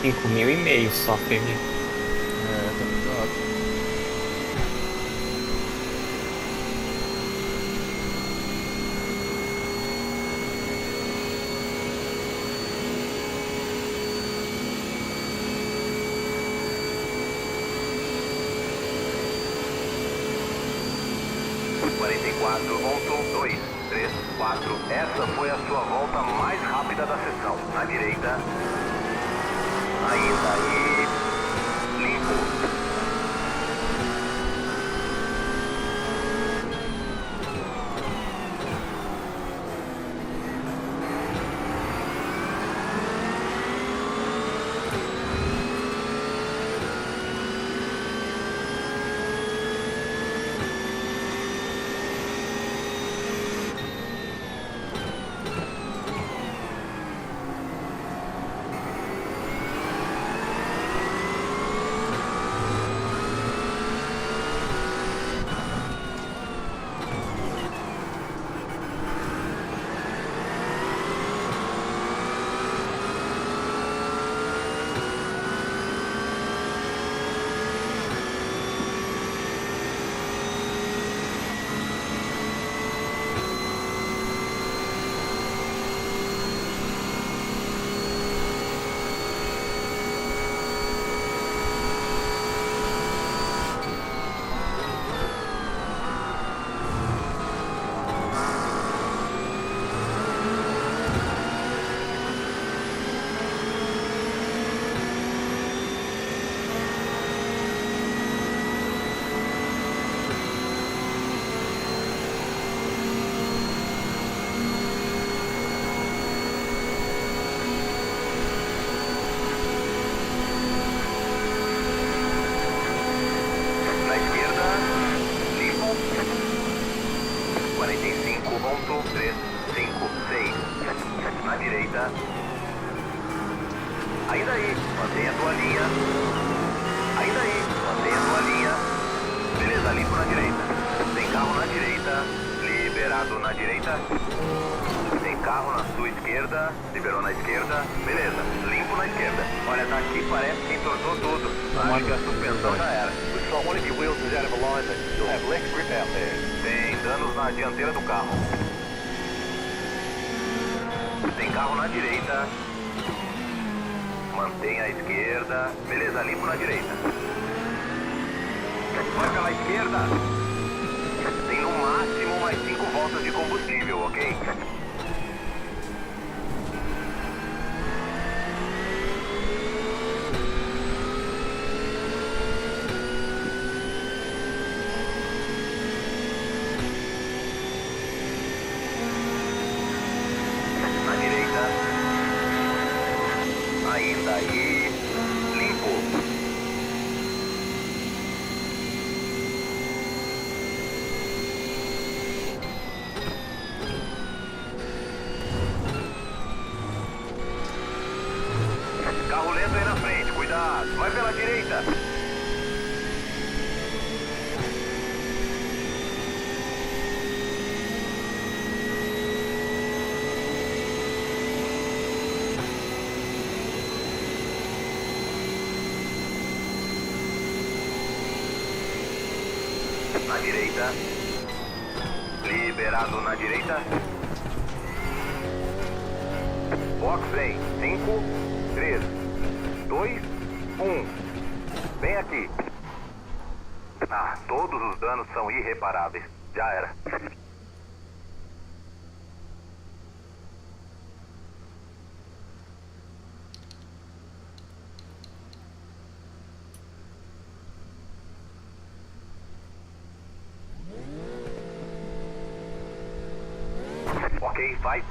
Speaker 3: $5.500 só, teve.
Speaker 2: É, tá muito alto.
Speaker 4: 4.234. Essa foi a sua volta mais rápida da sessão. Na direita. Ainda aí. Limpo. Na esquerda, limpo. 45.356. Na direita. Ainda aí, mantenha a tua linha. Ainda aí, mantenha a tua linha. Beleza, limpo na direita. Tem carro na direita. Liberado na direita. Tem carro na sua esquerda. Liberou na esquerda. Beleza, limpo na esquerda. Olha, daqui parece que entortou tudo. Acho que a suspensão já era. Tem danos na dianteira do carro. Tem carro na direita. Mantenha a esquerda. Beleza, limpo na direita. Vai pela esquerda. Tem no máximo mais 5 voltas de combustível, ok? Na direita. Ainda aí. Limpo. Carro lento aí na frente, cuidado. Vai pela direita. Na direita. Liberado na direita. Box vem. 5, 3, 2, 1. Vem aqui. Ah, todos os danos são irreparáveis. Já era. Ok, vai.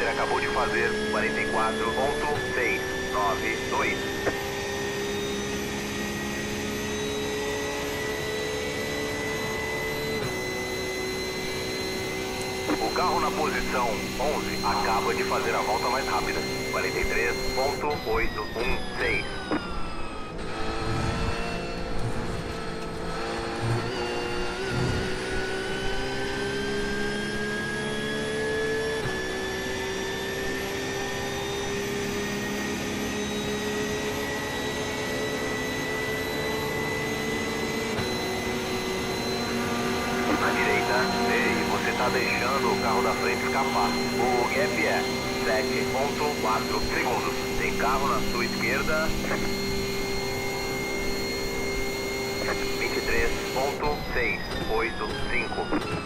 Speaker 4: Você acabou de fazer 44.692. O carro na posição 11 acaba de fazer a volta mais rápida. 43.816. Na direita, e você está deixando o carro da frente escapar. O gap é 7.4 segundos. Tem carro na sua esquerda. 23.685.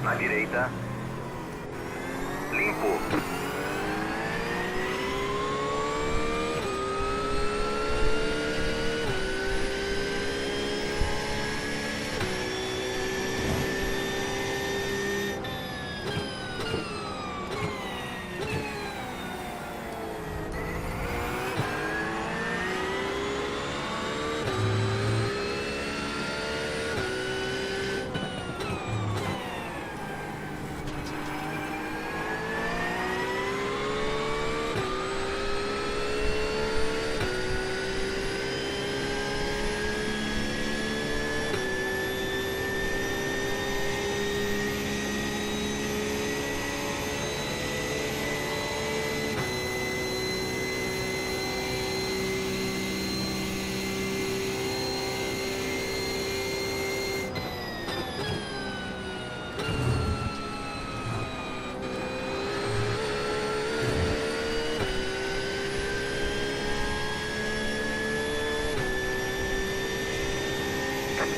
Speaker 4: Na direita. Limpo.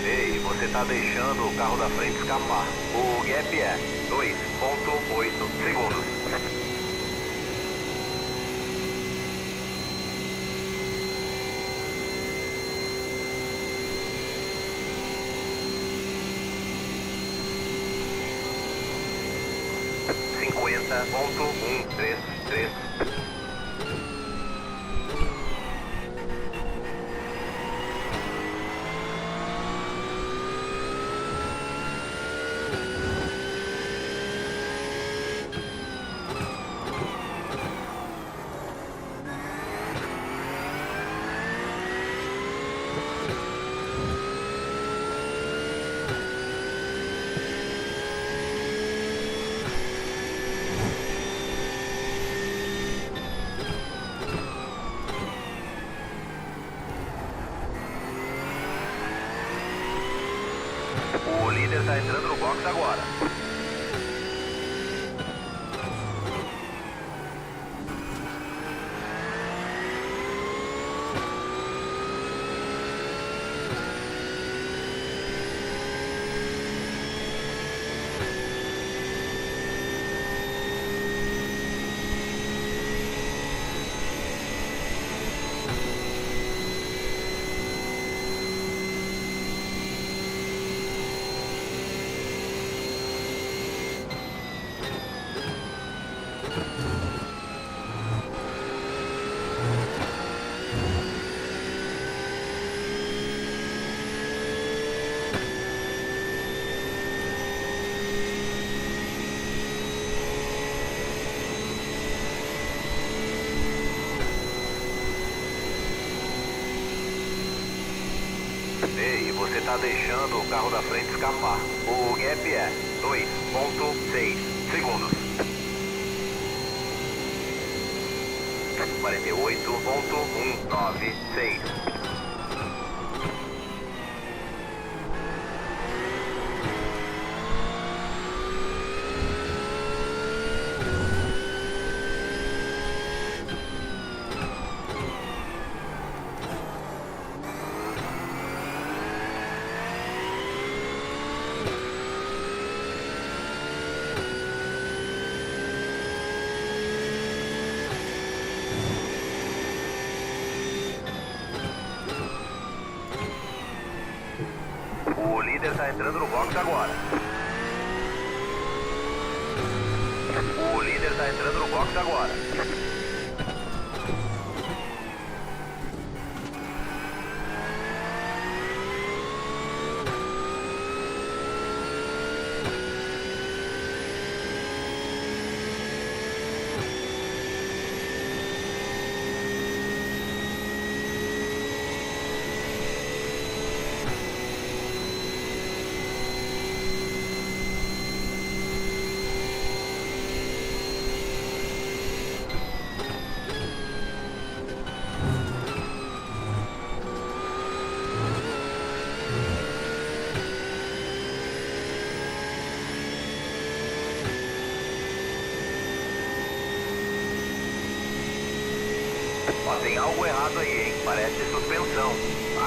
Speaker 4: Ei, você está deixando o carro da frente escapar. O gap é 2.8 segundos. Cinquenta ponto 133. O líder está entrando no box agora. Ei, você está deixando o carro da frente escapar. O gap é 2.6 segundos. 48.196. líder está entrando no box agora. O líder está entrando no box agora. Ó, tem algo errado aí, hein? Parece suspensão.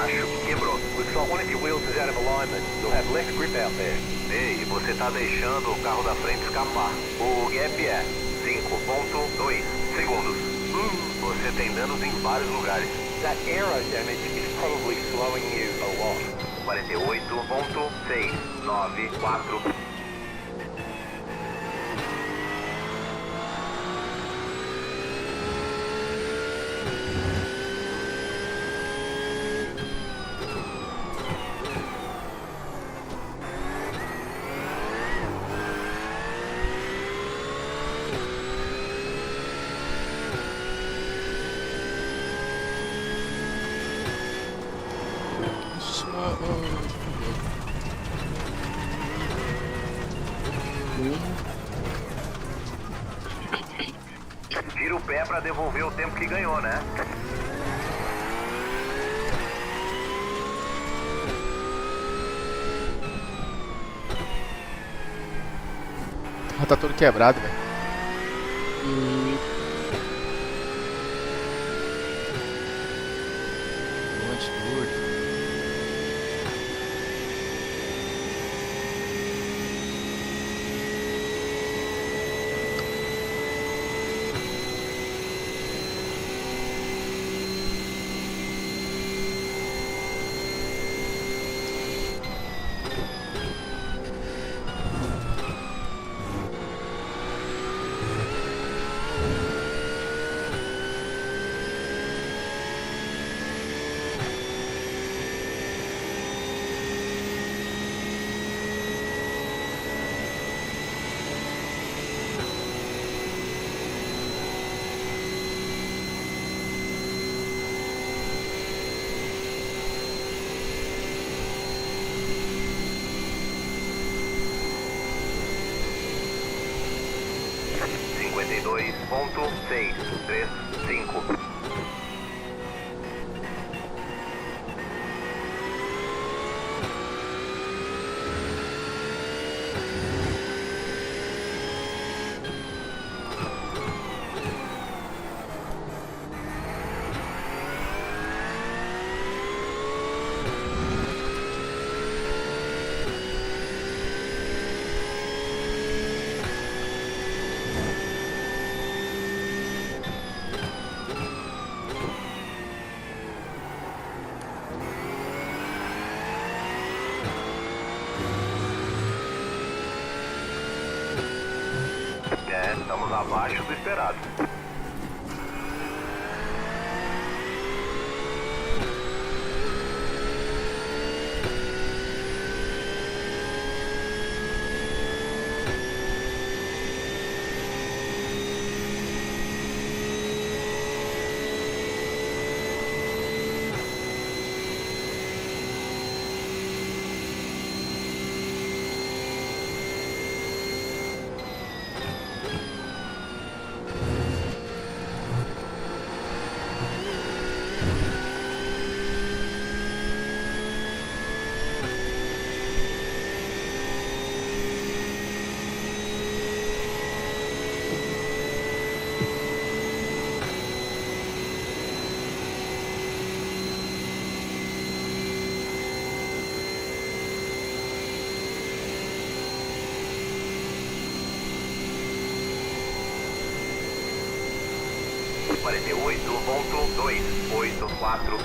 Speaker 4: Acho que quebrou. Looks like one of your wheels is out of alignment. You'll have less grip out there. Ei, você tá deixando o carro da frente escapar. O gap é 5.2 segundos. Você tem danos em vários lugares. That aero damage is probably slowing you a lot. 48.694. Tira o pé pra devolver o tempo que ganhou, né?
Speaker 2: Tá todo quebrado, velho. Volante torto.
Speaker 4: Ponto 635. Estamos abaixo do esperado. Quarenta e 48.284.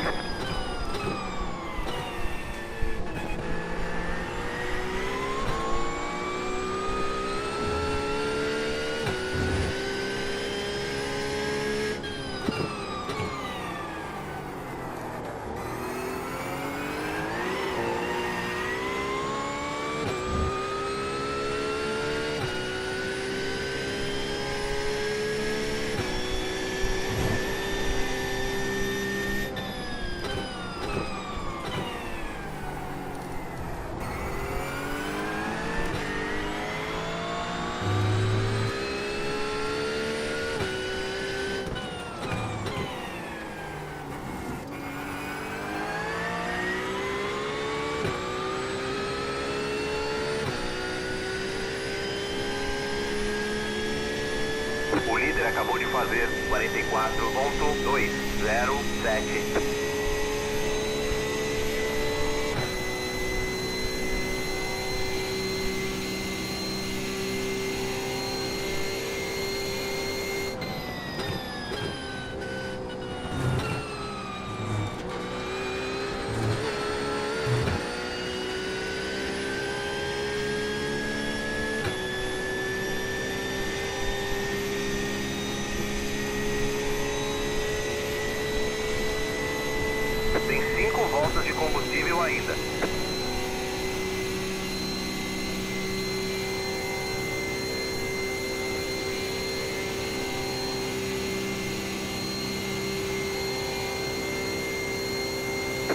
Speaker 4: O líder acabou de fazer 44.207. Tem 5 voltas de combustível ainda.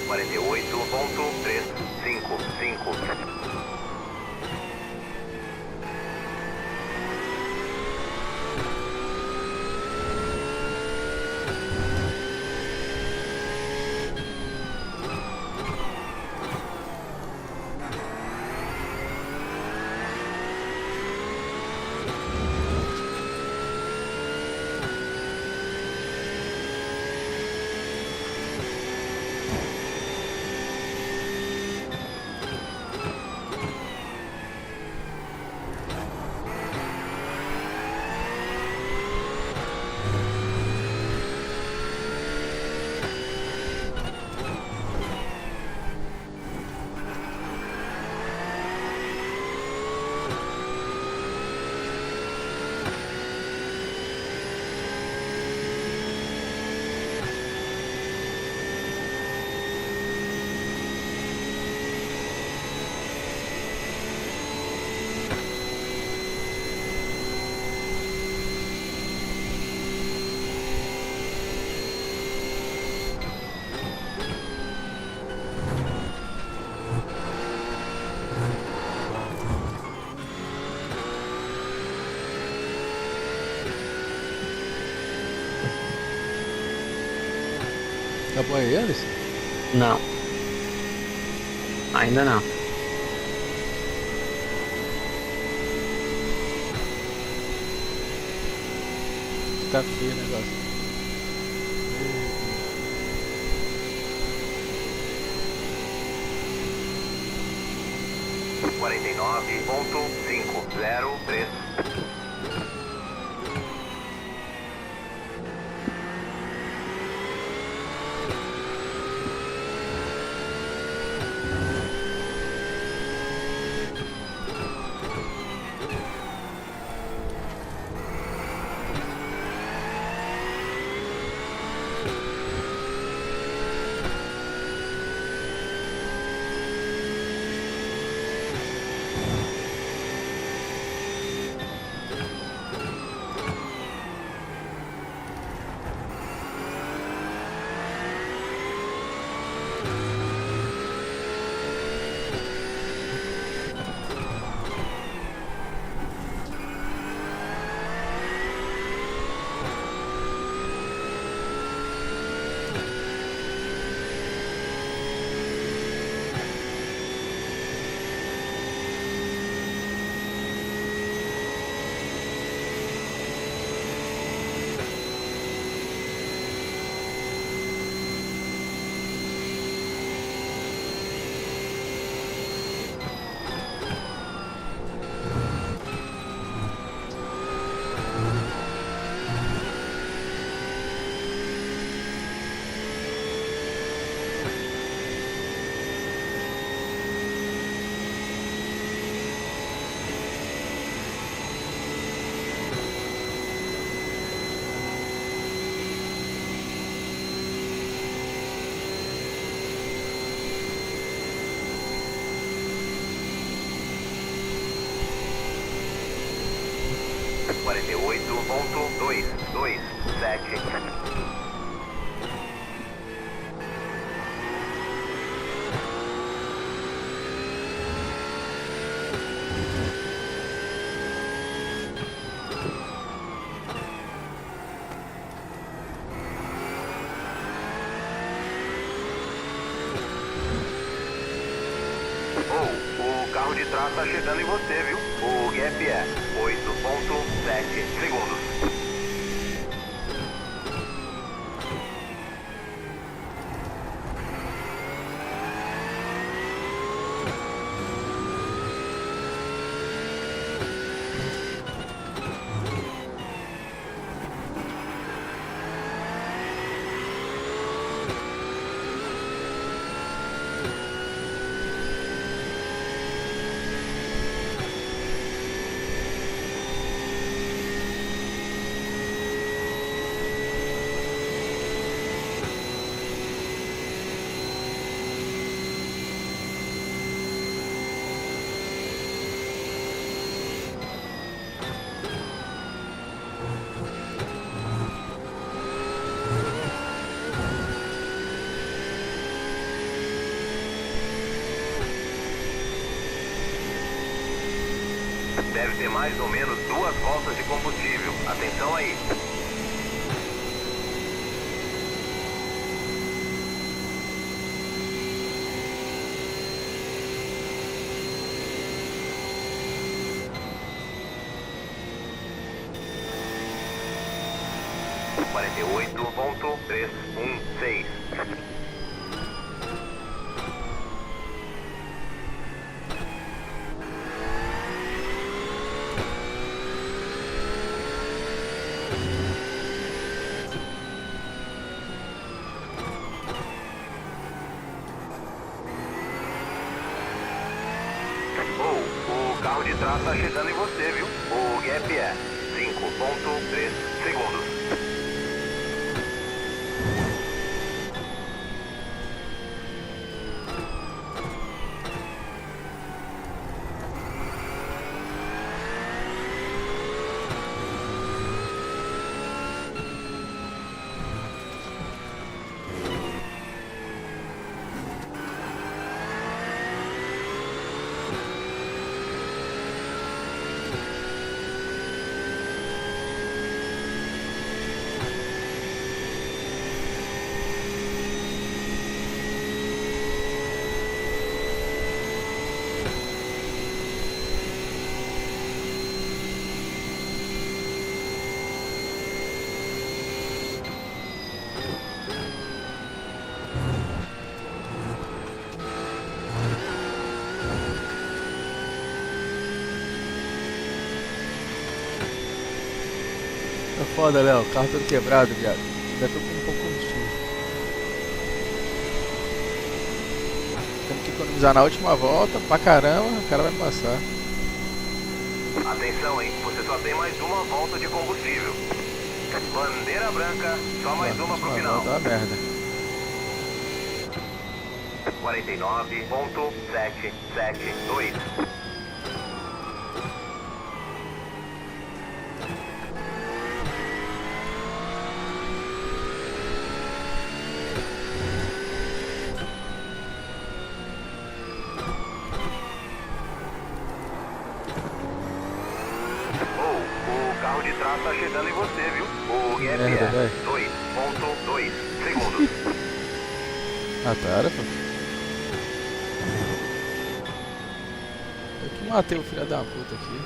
Speaker 4: Quarenta e 48.355.
Speaker 2: Acabou aí, Anderson?
Speaker 3: Não. Ainda não.
Speaker 2: Tá feio o negócio.
Speaker 4: 49.503. Quarenta e 48.227. O carro de trás tá chegando em você, viu? O gap é 8.7 segundos. mais ou menos 2 voltas de combustível. Atenção aí. Quarenta e 48.316. O carro de trás tá chegando em você, viu? O gap é 5.3 segundos.
Speaker 2: Tá foda, Léo. O carro todo quebrado, viado. Ainda tô com um pouco de combustível. Temos que economizar na última volta pra caramba. O cara vai me passar.
Speaker 4: Atenção, hein? Você só tem mais uma volta de combustível. Bandeira branca, só mais uma pro final.
Speaker 2: Tá uma merda.
Speaker 4: 49.772. O carro de trás tá chegando em você, viu? O gap
Speaker 2: Merda,
Speaker 4: é
Speaker 2: velho.
Speaker 4: 2.2 segundos.
Speaker 2: Ah, tá, era, pô. Eu que matei o filho da puta aqui.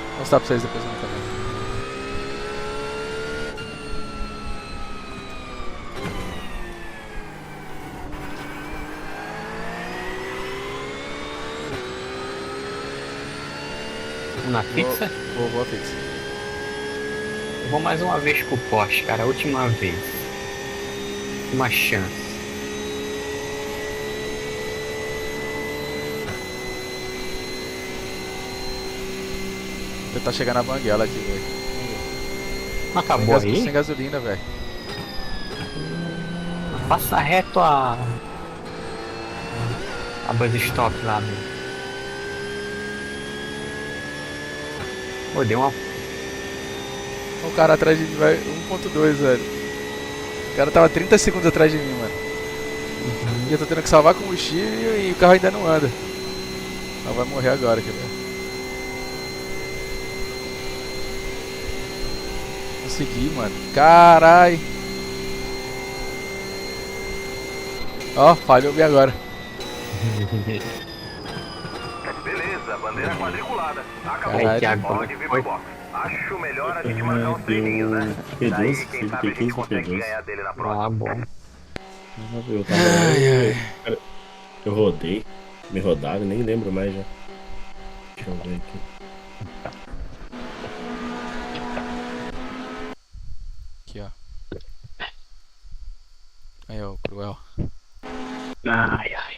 Speaker 2: Vou mostrar pra vocês depois no canal.
Speaker 3: Na fixa?
Speaker 2: Vou fixa.
Speaker 3: Eu vou mais uma vez com o Porsche, cara. A última vez. Uma chance.
Speaker 2: Vou tentar chegar na banguela aqui, velho.
Speaker 3: Não acabou
Speaker 2: Sem
Speaker 3: aí?
Speaker 2: gasolina, velho.
Speaker 3: Passa reto a bus stop lá, meu. Pô, deu uma...
Speaker 2: O cara atrás de mim vai 1.2, velho. O cara tava 30 segundos atrás de mim, mano. E eu tô tendo que salvar combustível e o carro ainda não anda. Ela vai morrer agora, quer ver? Consegui, mano. Carai. Ó, falhou bem agora.
Speaker 4: Beleza, bandeira quadriculada. Acabou.
Speaker 2: Caralho.
Speaker 4: Pode vir pro box. Acho melhor a gente marcar uns treininhos, né?
Speaker 8: P12,
Speaker 4: Daí, quem sabe a gente
Speaker 8: P15,
Speaker 4: consegue
Speaker 8: P12.
Speaker 4: ganhar dele na próxima.
Speaker 3: Ah, bom.
Speaker 8: Eu tava. Eu rodei. Me rodaram, nem lembro mais já. Deixa eu ver aqui.
Speaker 2: Aqui, ó. Aí, ó, o Cruel.
Speaker 3: Ai, ai.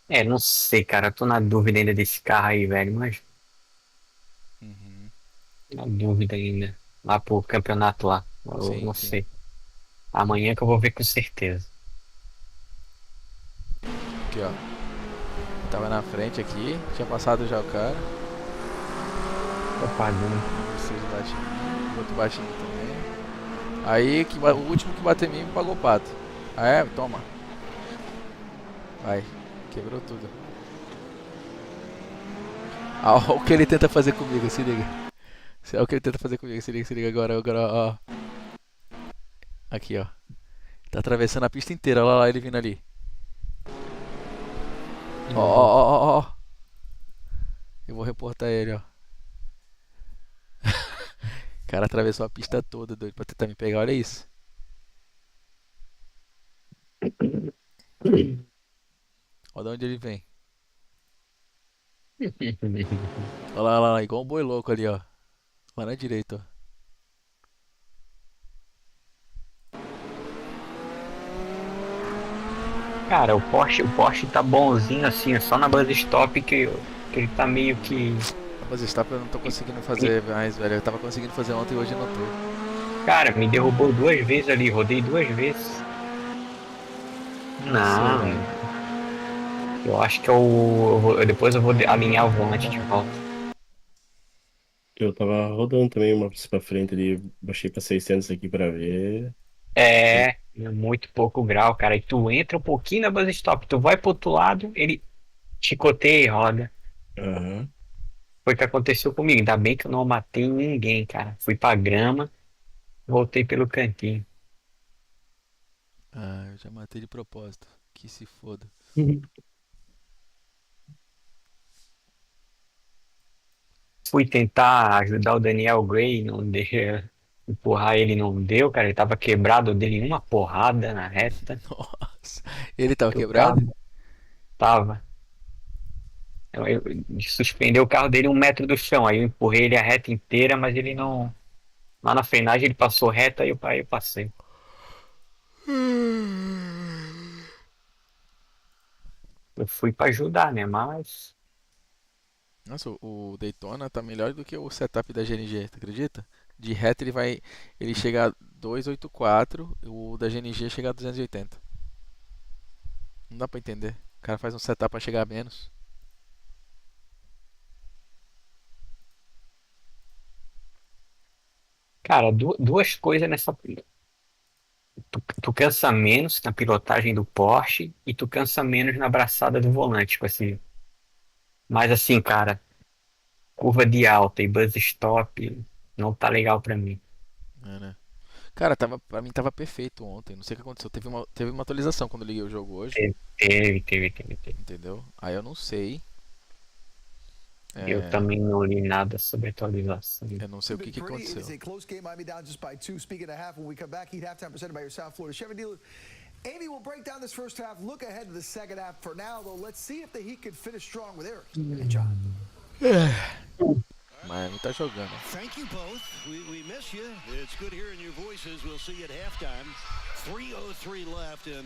Speaker 3: É, não sei, cara. Eu tô na dúvida ainda desse carro aí, velho. Mas
Speaker 2: Uhum.
Speaker 3: na dúvida ainda. Lá pro campeonato lá. Eu
Speaker 2: Sim,
Speaker 3: não
Speaker 2: sim.
Speaker 3: sei. Amanhã que eu vou ver com certeza.
Speaker 2: Aqui, ó. Tava na frente aqui. Tinha passado já o cara.
Speaker 3: Tô pagando.
Speaker 2: Vocês batem em mim. O outro bate em mim também. Aí, o último que bateu em mim pagou o pato. Ah, é? Toma. Vai. Quebrou tudo. Ah, olha o que ele tenta fazer comigo, se liga. Olha o que ele tenta fazer comigo, se liga agora, ó. Aqui, ó. Tá atravessando a pista inteira, olha lá ele vindo ali. Ó. Eu vou reportar ele, ó. O cara atravessou a pista toda, doido, pra tentar me pegar, olha isso. Olha de onde ele vem. Olha lá, igual um boi louco ali, ó. Lá na direita, ó.
Speaker 3: Cara, o Porsche tá bonzinho assim, é só na base stop que ele tá meio que.
Speaker 2: A base stop eu não tô conseguindo fazer mais, velho. Eu tava conseguindo fazer ontem e hoje eu não tô.
Speaker 3: Cara, me derrubou 2 vezes ali, rodei 2 vezes. Não. Eu acho que depois eu vou alinhar o volante de volta.
Speaker 8: Eu tava rodando também uma pra frente ali, baixei pra 600 aqui pra ver.
Speaker 3: É muito pouco grau, cara. E tu entra um pouquinho na base stop, tu vai pro outro lado, ele chicoteia e roda.
Speaker 8: Aham.
Speaker 3: Foi o que aconteceu comigo. Ainda bem que eu não matei ninguém, cara. Fui pra grama, voltei pelo cantinho.
Speaker 2: Ah, eu já matei de propósito. Que se foda.
Speaker 3: Fui tentar ajudar o Daniel Gray, não deu. Empurrar ele não deu, cara. Ele tava quebrado, eu dei uma porrada na reta.
Speaker 2: Nossa. Ele tava
Speaker 3: O
Speaker 2: quebrado?
Speaker 3: carro tava. Eu suspendeu o carro dele 1 metro do chão. Aí eu empurrei ele a reta inteira, mas ele não. Lá na frenagem ele passou reta e eu passei. Eu fui pra ajudar, né? Mas.
Speaker 2: Nossa, o Daytona tá melhor do que o setup da GNG, tu acredita? De reta ele chega a 284, o da GNG chega a 280. Não dá pra entender. O cara faz um setup pra chegar a menos.
Speaker 3: Cara, duas coisas nessa. Tu cansa menos na pilotagem do Porsche e tu cansa menos na abraçada do volante, tipo assim. Mas assim, cara, curva de alta e buzz stop não tá legal pra mim.
Speaker 2: É, né? Cara, pra mim tava perfeito ontem. Não sei o que aconteceu. Teve uma atualização quando eu liguei o jogo hoje.
Speaker 3: Teve.
Speaker 2: Entendeu? Aí eu não sei.
Speaker 3: Eu também não li nada sobre atualização.
Speaker 2: Eu não sei o que aconteceu.
Speaker 10: It is a close game. Miami down just by 2. Speaking of half, when we come back, Heat halftime presented by your South Florida Chevy dealer. Amy will break down this first half. Look ahead to the second half. For now, though, let's see if the Heat can finish strong with Eric and John.
Speaker 2: Miami tá jogando.
Speaker 11: Thank you both. We miss you. It's good hearing your voices. We'll see you at halftime. 3:03 left and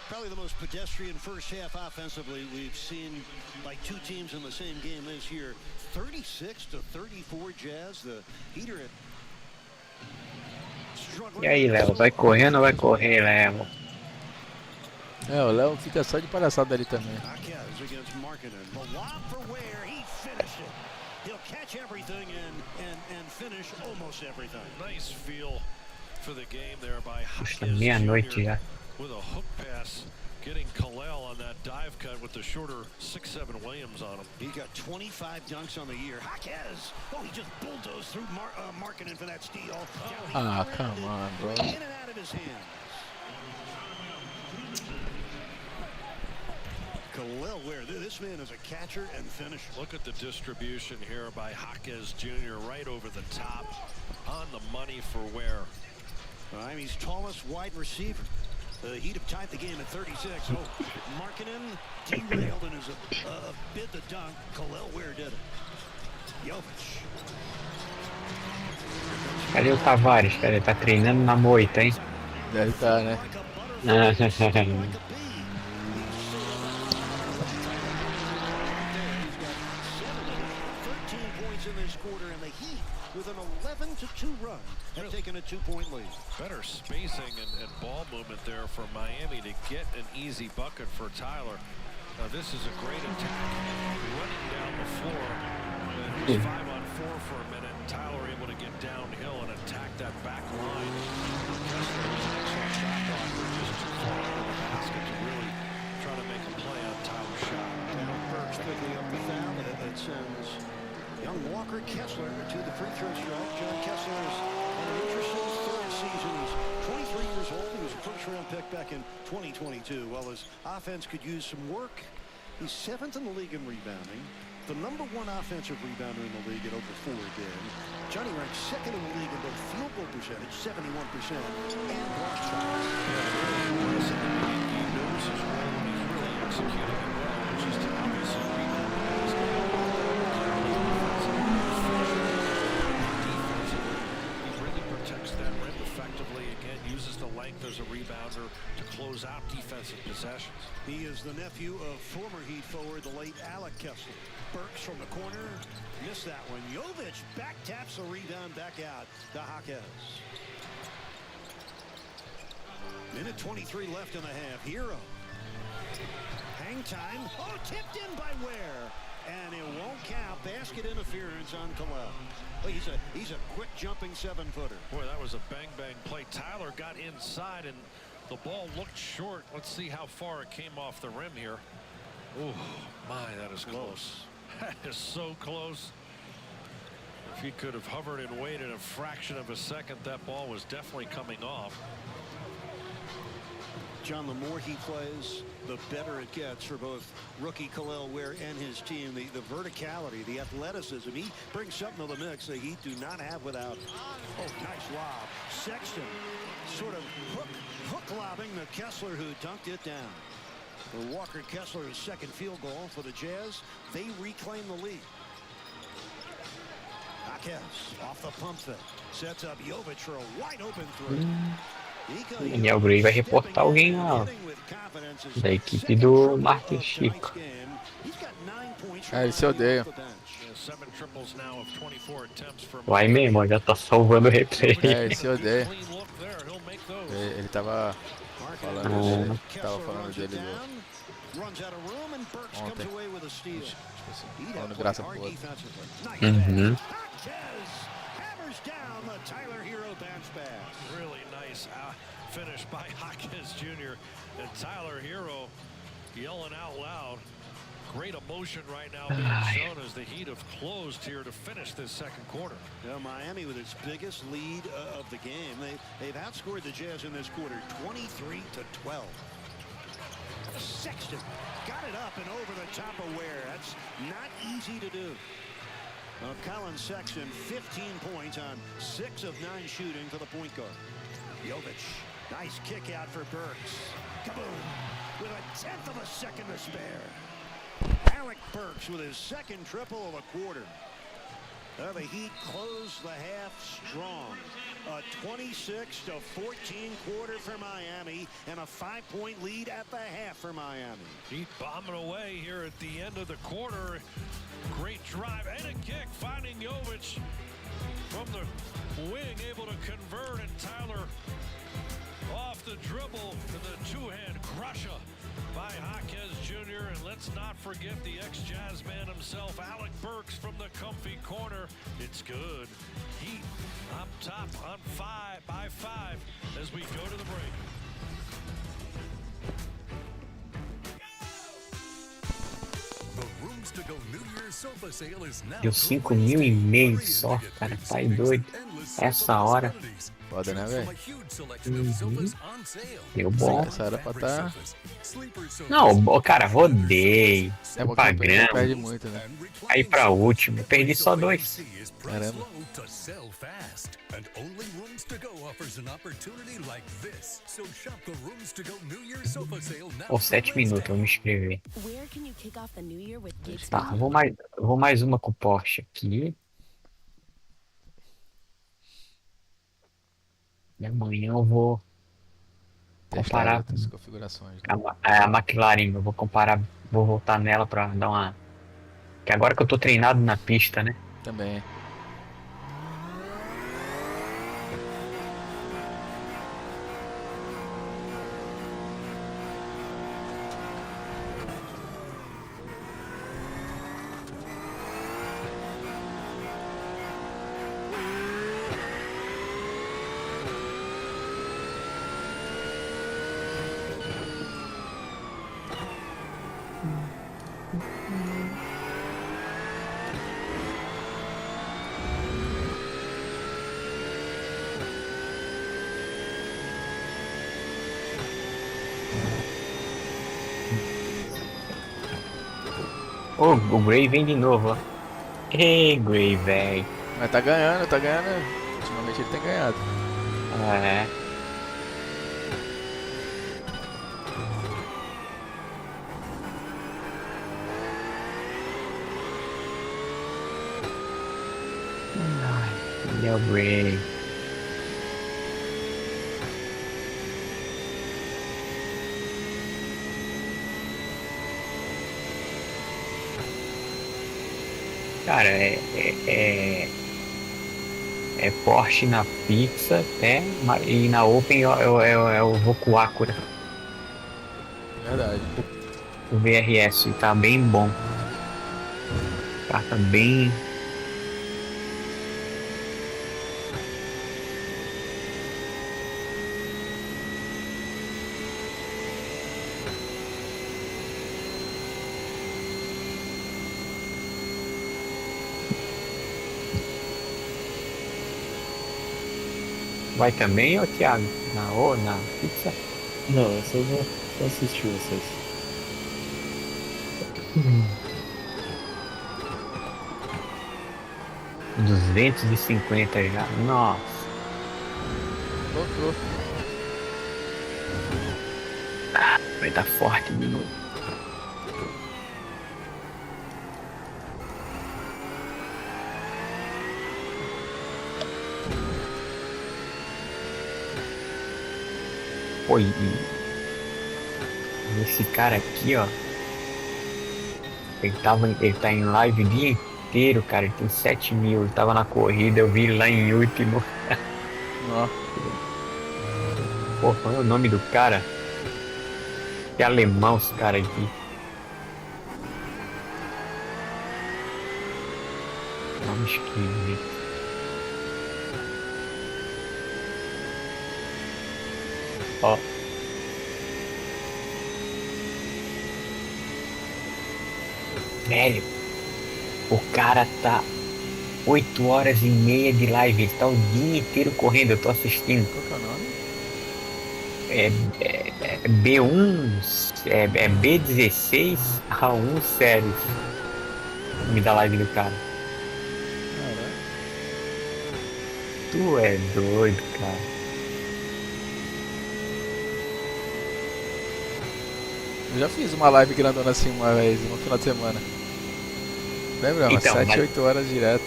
Speaker 11: probably the most pedestrian first half offensively we've seen by two teams in the same game this year. 36-34 Jazz. The Heater
Speaker 3: E aí, Léo, vai correndo ou vai correr, Léo?
Speaker 2: É, o Léo fica só de palhaçada ali também.
Speaker 11: Haquez against Markkanen. The lob for Ware. He finished it. He'll catch everything and finish almost everything.
Speaker 12: Nice feel for the game there by
Speaker 3: Puxa,
Speaker 12: Haquez
Speaker 3: meia-noite já.
Speaker 12: with a hook pass, getting Kalel on that dive cut with the shorter 6'7" Williams on him.
Speaker 11: He got 25 dunks on the year. Haquez. Oh, he just bulldozed through Markkanen for that steal.
Speaker 2: Ah, come on, bro.
Speaker 11: In and out of his hands. Kalel Ware, this man is a catcher and finisher.
Speaker 12: Look at the distribution here by Haquez Jr. right over the top, on the money for Ware.
Speaker 11: Miami's tallest wide receiver. The Heat have tied the game at 36. Oh, Markkanen derailed and is a bid the dunk. Kalel Ware did it. Jovic.
Speaker 3: Cadê o Tavares, cara? Ele tá treinando na moita, hein?
Speaker 2: Deve estar, né?
Speaker 11: In this quarter, and the Heat with an 11-2 run have taken a 2-point lead.
Speaker 12: Better spacing and ball movement there for Miami to get an easy bucket for Tyler. Now this is a great attack, running down the floor. It was 5-on-5. 4 for a minute. Tyler able to get downhill and attack that back line. Kessler was an excellent shot blocker, just too far into the basket to really try to make a play on Tyler's shot.
Speaker 11: Now Burks picking up the foul, and it sends young Walker Kessler to the free throw stripe. John Kessler has had an interesting third season. He's 23 years old. He was a first-round pick back in 2022. While his offense could use some work, he's 7th in the league in rebounding. The #1 offensive rebounder in the league at over 4 a game. Johnny ranks 2nd in the league in both field goal percentage, 71%, and block shots.
Speaker 12: He knows his role and he's really executing it well, which is to obviously rebound the basketball. He really protects that rim effectively. Again, uses the length as a rebounder to close out defensive possessions.
Speaker 11: He is the nephew of former Heat forward, the late Alec Kessler. Burks from the corner, missed that one. Jovic back taps the rebound back out to Jaquez. Minute 23 left in the half. Hero. Hang time. Oh, tipped in by Ware. And it won't count. Basket interference on Kalel. Oh, he's a quick jumping 7-footer.
Speaker 12: Boy, that was a bang-bang play. Tyler got inside and the ball looked short. Let's see how far it came off the rim here. Oh, my, that is close. That is so close. If he could have hovered and waited a fraction of a second, that ball was definitely coming off.
Speaker 11: John, the more he plays, the better it gets for both rookie Kel'el Ware and his team. The verticality, the athleticism. He brings something to the mix that the Heat do not have without him. Oh, nice lob. Sexton sort of hook lobbing the Kessler, who dunked it down. For Walker Kessler's second field goal for the Jazz. They reclaim the lead. Jaquez off the pump fake. Sets up Jovic for a wide open three.
Speaker 3: Daniel Bray vai reportar alguém lá, ó, da equipe do Marcos Chico.
Speaker 2: Eles se odeiam.
Speaker 3: Vai mesmo, já tá salvando o replay.
Speaker 2: Ele se odeia. Ele tava falando dele ontem. Tipo assim, falando graça pro outro.
Speaker 12: Really nice finish by Jaquez Jr. and Tyler Hero yelling out loud. Great emotion right now being shown as the Heat have closed here to finish this second quarter.
Speaker 11: Yeah, Miami with its biggest lead of the game. They've outscored the Jazz in this quarter 23-12. Sexton got it up and over the top of Ware. That's not easy to do. Colin Sexton, 15 points on 6 of 9 shooting for the point guard. Jovic, nice kick out for Burks. Kaboom! With 1/10 of a second to spare. Alec Burks with his second triple of the quarter. The Heat close the half strong. A 26-14 quarter for Miami and a 5-point lead at the half for Miami.
Speaker 12: Heat bombing away here at the end of the quarter. Great drive and a kick, finding Jovic from the wing, able to convert, and Tyler off the dribble to the two-hand crusher by Jaquez Jr. And let's not forget the ex-Jazz man himself, Alec Burks, from the comfy corner. It's good. Heat up top on 5 as we go to the break.
Speaker 3: Deu 5.500 só, cara, tá doido. Essa hora.
Speaker 2: Foda, né, velho?
Speaker 3: Deu bom.
Speaker 2: Essa era pra tá.
Speaker 3: Não, cara, rodei.
Speaker 2: É bom
Speaker 3: pagando.
Speaker 2: Perde muito, né?
Speaker 3: Aí pra último, perdi só 2.
Speaker 2: Caramba.
Speaker 3: Ou 7 minutos, eu me inscrevi. Tá, vou mais uma com o Porsche aqui. E amanhã eu vou comparar
Speaker 2: outras configurações.
Speaker 3: A McLaren. Eu vou comparar, vou voltar nela pra dar uma. Que agora que eu tô treinado na pista, né?
Speaker 2: Também.
Speaker 3: Ô, o Gray vem de novo, ó. Ei, Gray, velho.
Speaker 2: Mas tá ganhando, tá ganhando. Ultimamente ele tem ganhado.
Speaker 3: É. Ai, ele é o Gray. Cara, é Porsche na pizza, né? E na Open é o Vokuakura,
Speaker 2: Verdade.
Speaker 3: o VRS, tá bem bom. Tá bem. Vai também, ô Thiago? Na pizza?
Speaker 8: Não, essa eu vou só assistir vocês.
Speaker 3: 250 já. Nossa.
Speaker 2: Voltou.
Speaker 3: Vai dar forte de novo. Oi. Esse cara aqui, ó. Ele tá em live o dia inteiro, cara. Ele tem 7 mil. Ele tava na corrida, eu vi ele lá em último.
Speaker 2: Ó.
Speaker 3: Pô, qual é o nome do cara? Que alemão os caras aqui. Nome esquisito. Ó. Velho, o cara tá 8 horas e meia de live, ele tá o dia inteiro correndo, eu tô assistindo.
Speaker 2: Qual que é o nome?
Speaker 3: É B1, é B16 A1 séries. Me dá live do cara.
Speaker 2: Caralho.
Speaker 3: Tu é doido, cara.
Speaker 2: Eu já fiz uma live grandona assim uma vez, no final de semana. Lembra? Umas
Speaker 3: Então,
Speaker 2: 7,
Speaker 3: mas-
Speaker 2: 8 horas direto.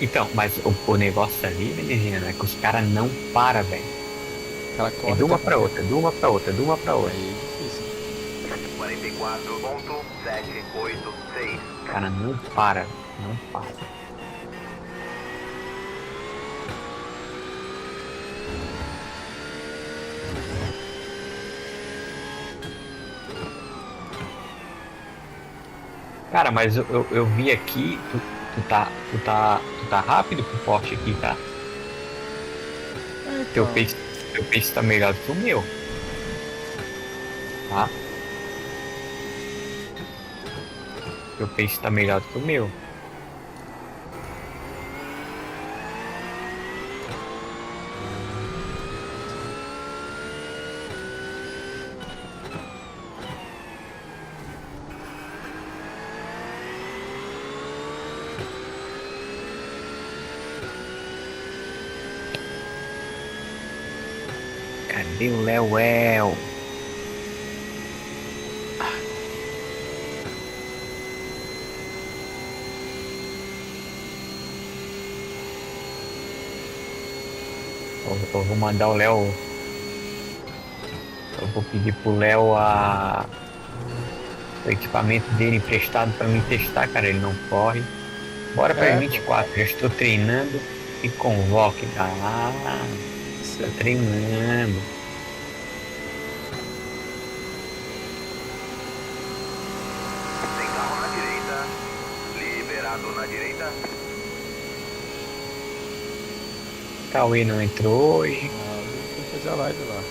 Speaker 3: Então, mas o negócio ali, Veneziano, é que os caras não param, velho.
Speaker 2: Aquela
Speaker 3: É
Speaker 2: corda.
Speaker 3: de uma pra outra, de uma pra outra, de uma pra outra.
Speaker 2: Aí é difícil.
Speaker 4: 44.786.
Speaker 3: O cara não para, não para. Cara, mas eu vi aqui, tu tá rápido com o Porsche aqui, tá? Teu pace tá melhor do que o meu. Tá? Teu pace tá melhor do que o meu. Cadê o Léo? Eu vou mandar o Léo. Eu vou pedir pro Léo o equipamento dele emprestado pra mim testar, cara. Ele não corre. Bora pra 24. Já estou treinando e convoque. Estou treinando.
Speaker 4: Tem carro na direita. Liberado na direita.
Speaker 3: Cauê não entrou hoje.
Speaker 2: Ah, eu fui fazer a live lá.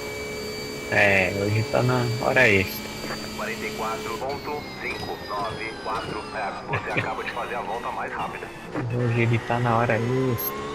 Speaker 3: Hoje tá na hora extra.
Speaker 4: 44.594. Você acaba de fazer a volta mais rápida.
Speaker 3: Hoje ele tá na hora extra.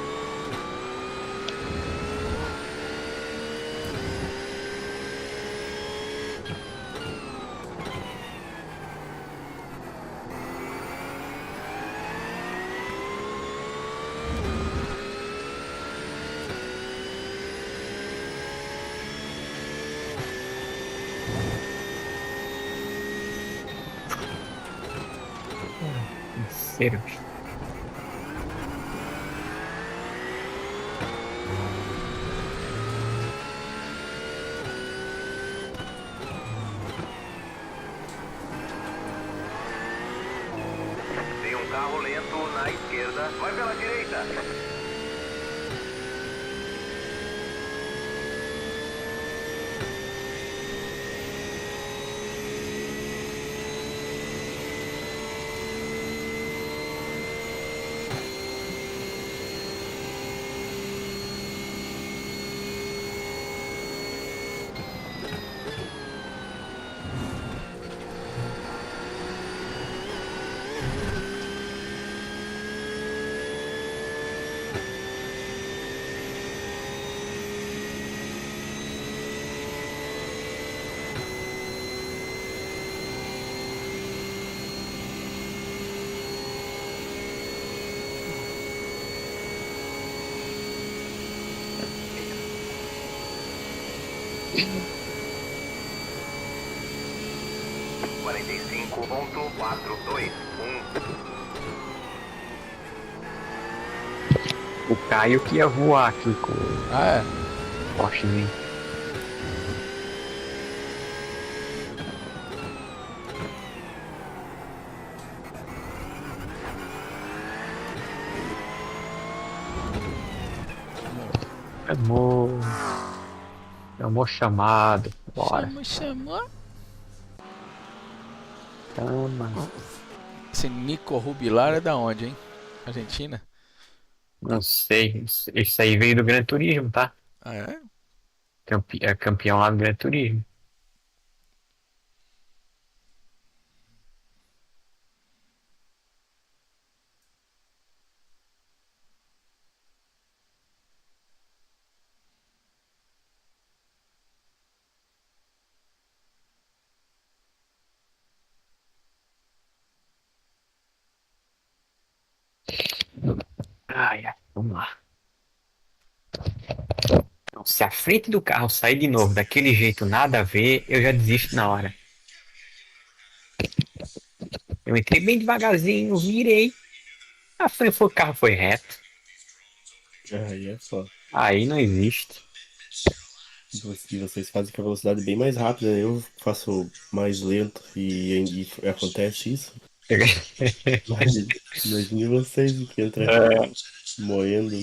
Speaker 3: Sério.
Speaker 4: Tem um carro lento na esquerda. Vai pela direita.
Speaker 3: O Caio que ia voar aqui com
Speaker 2: Ah, é?
Speaker 3: o Porschezinho. Chamou chamado. Bora.
Speaker 2: Chamou.
Speaker 3: Tama.
Speaker 2: Esse Nico Rubilar é da onde, hein? Argentina?
Speaker 3: Não sei. Isso aí veio do Gran Turismo, tá?
Speaker 2: Ah, é?
Speaker 3: É campeão lá do Gran Turismo. Ai, vamos lá. Então, se a frente do carro sair de novo daquele jeito nada a ver, eu já desisto na hora. Eu entrei bem devagarzinho, virei. A frente do carro foi reto.
Speaker 8: Aí é foda.
Speaker 3: Aí não existe.
Speaker 8: E vocês fazem com a velocidade bem mais rápida, né? Eu faço mais lento e acontece isso. Imagine vocês que entram moendo.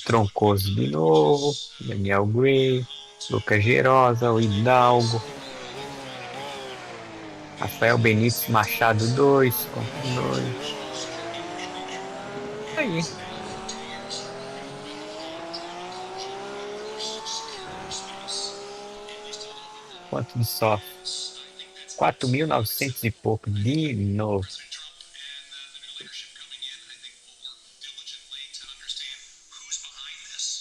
Speaker 3: Troncoso de novo, Daniel Gray, Lucas Gerosa, o Hidalgo, Rafael Benítez Machado 2, com 2. Aí. Quanto de só? 4.900 e pouco de novo.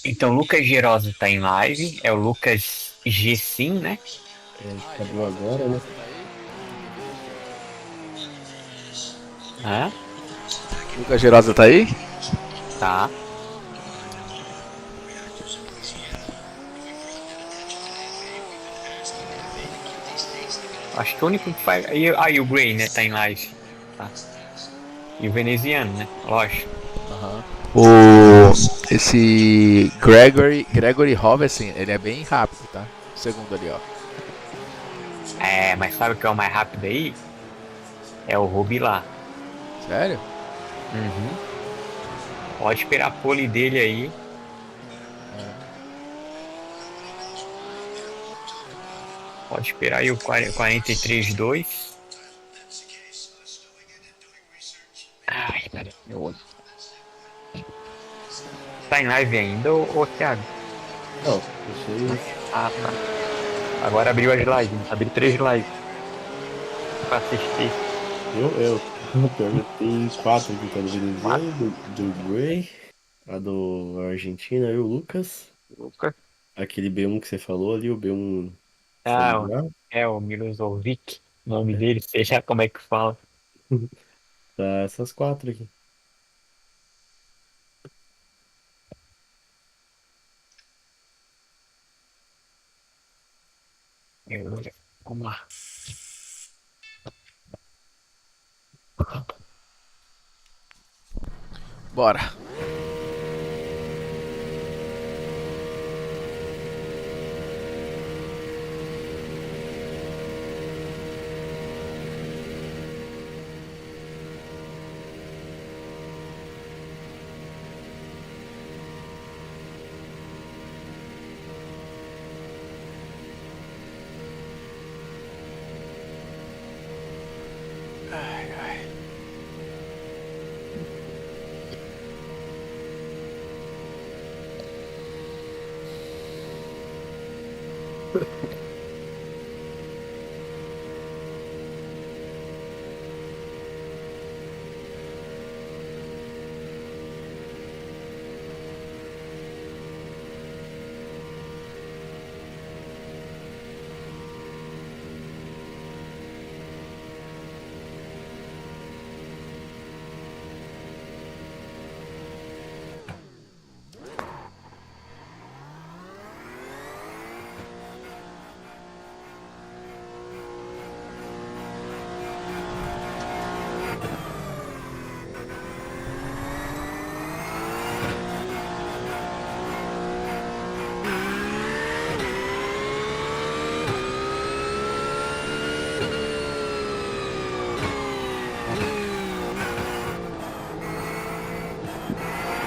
Speaker 3: Então, Lucas Gerosa tá em live, é o Lucas G Sim, né?
Speaker 8: Acabou agora, né?
Speaker 3: Hã?
Speaker 2: Lucas Gerosa tá aí?
Speaker 3: Tá. Acho que o único que faz. Aí o Gray, né? Tá em live. Tá. E o veneziano, né? Lógico.
Speaker 2: Esse Gregory Robertson, ele é bem rápido, tá? O segundo ali, ó.
Speaker 3: É, mas sabe o que é o mais rápido aí? É o Rubilar.
Speaker 2: Sério?
Speaker 3: Uhum. Pode esperar a pole dele aí. Pode esperar aí o 43.2. Ai, cara, meu olho. Tá em live ainda, ô Thiago?
Speaker 8: Não, deixei.
Speaker 3: Ah, tá. Agora abriu as lives. Abriu 3 lives. Pra assistir.
Speaker 8: Tem 4 aqui, tá do Venezuela, do Gray, a do Argentina e o Lucas.
Speaker 3: Lucas.
Speaker 8: Aquele B1 que você falou ali, o B1
Speaker 3: Ah,
Speaker 8: familiar.
Speaker 3: o Milozovic. O nome dele, sei já como é que fala.
Speaker 8: Tá essas 4 aqui.
Speaker 3: Vamos lá.
Speaker 2: Bora. Ai, ai.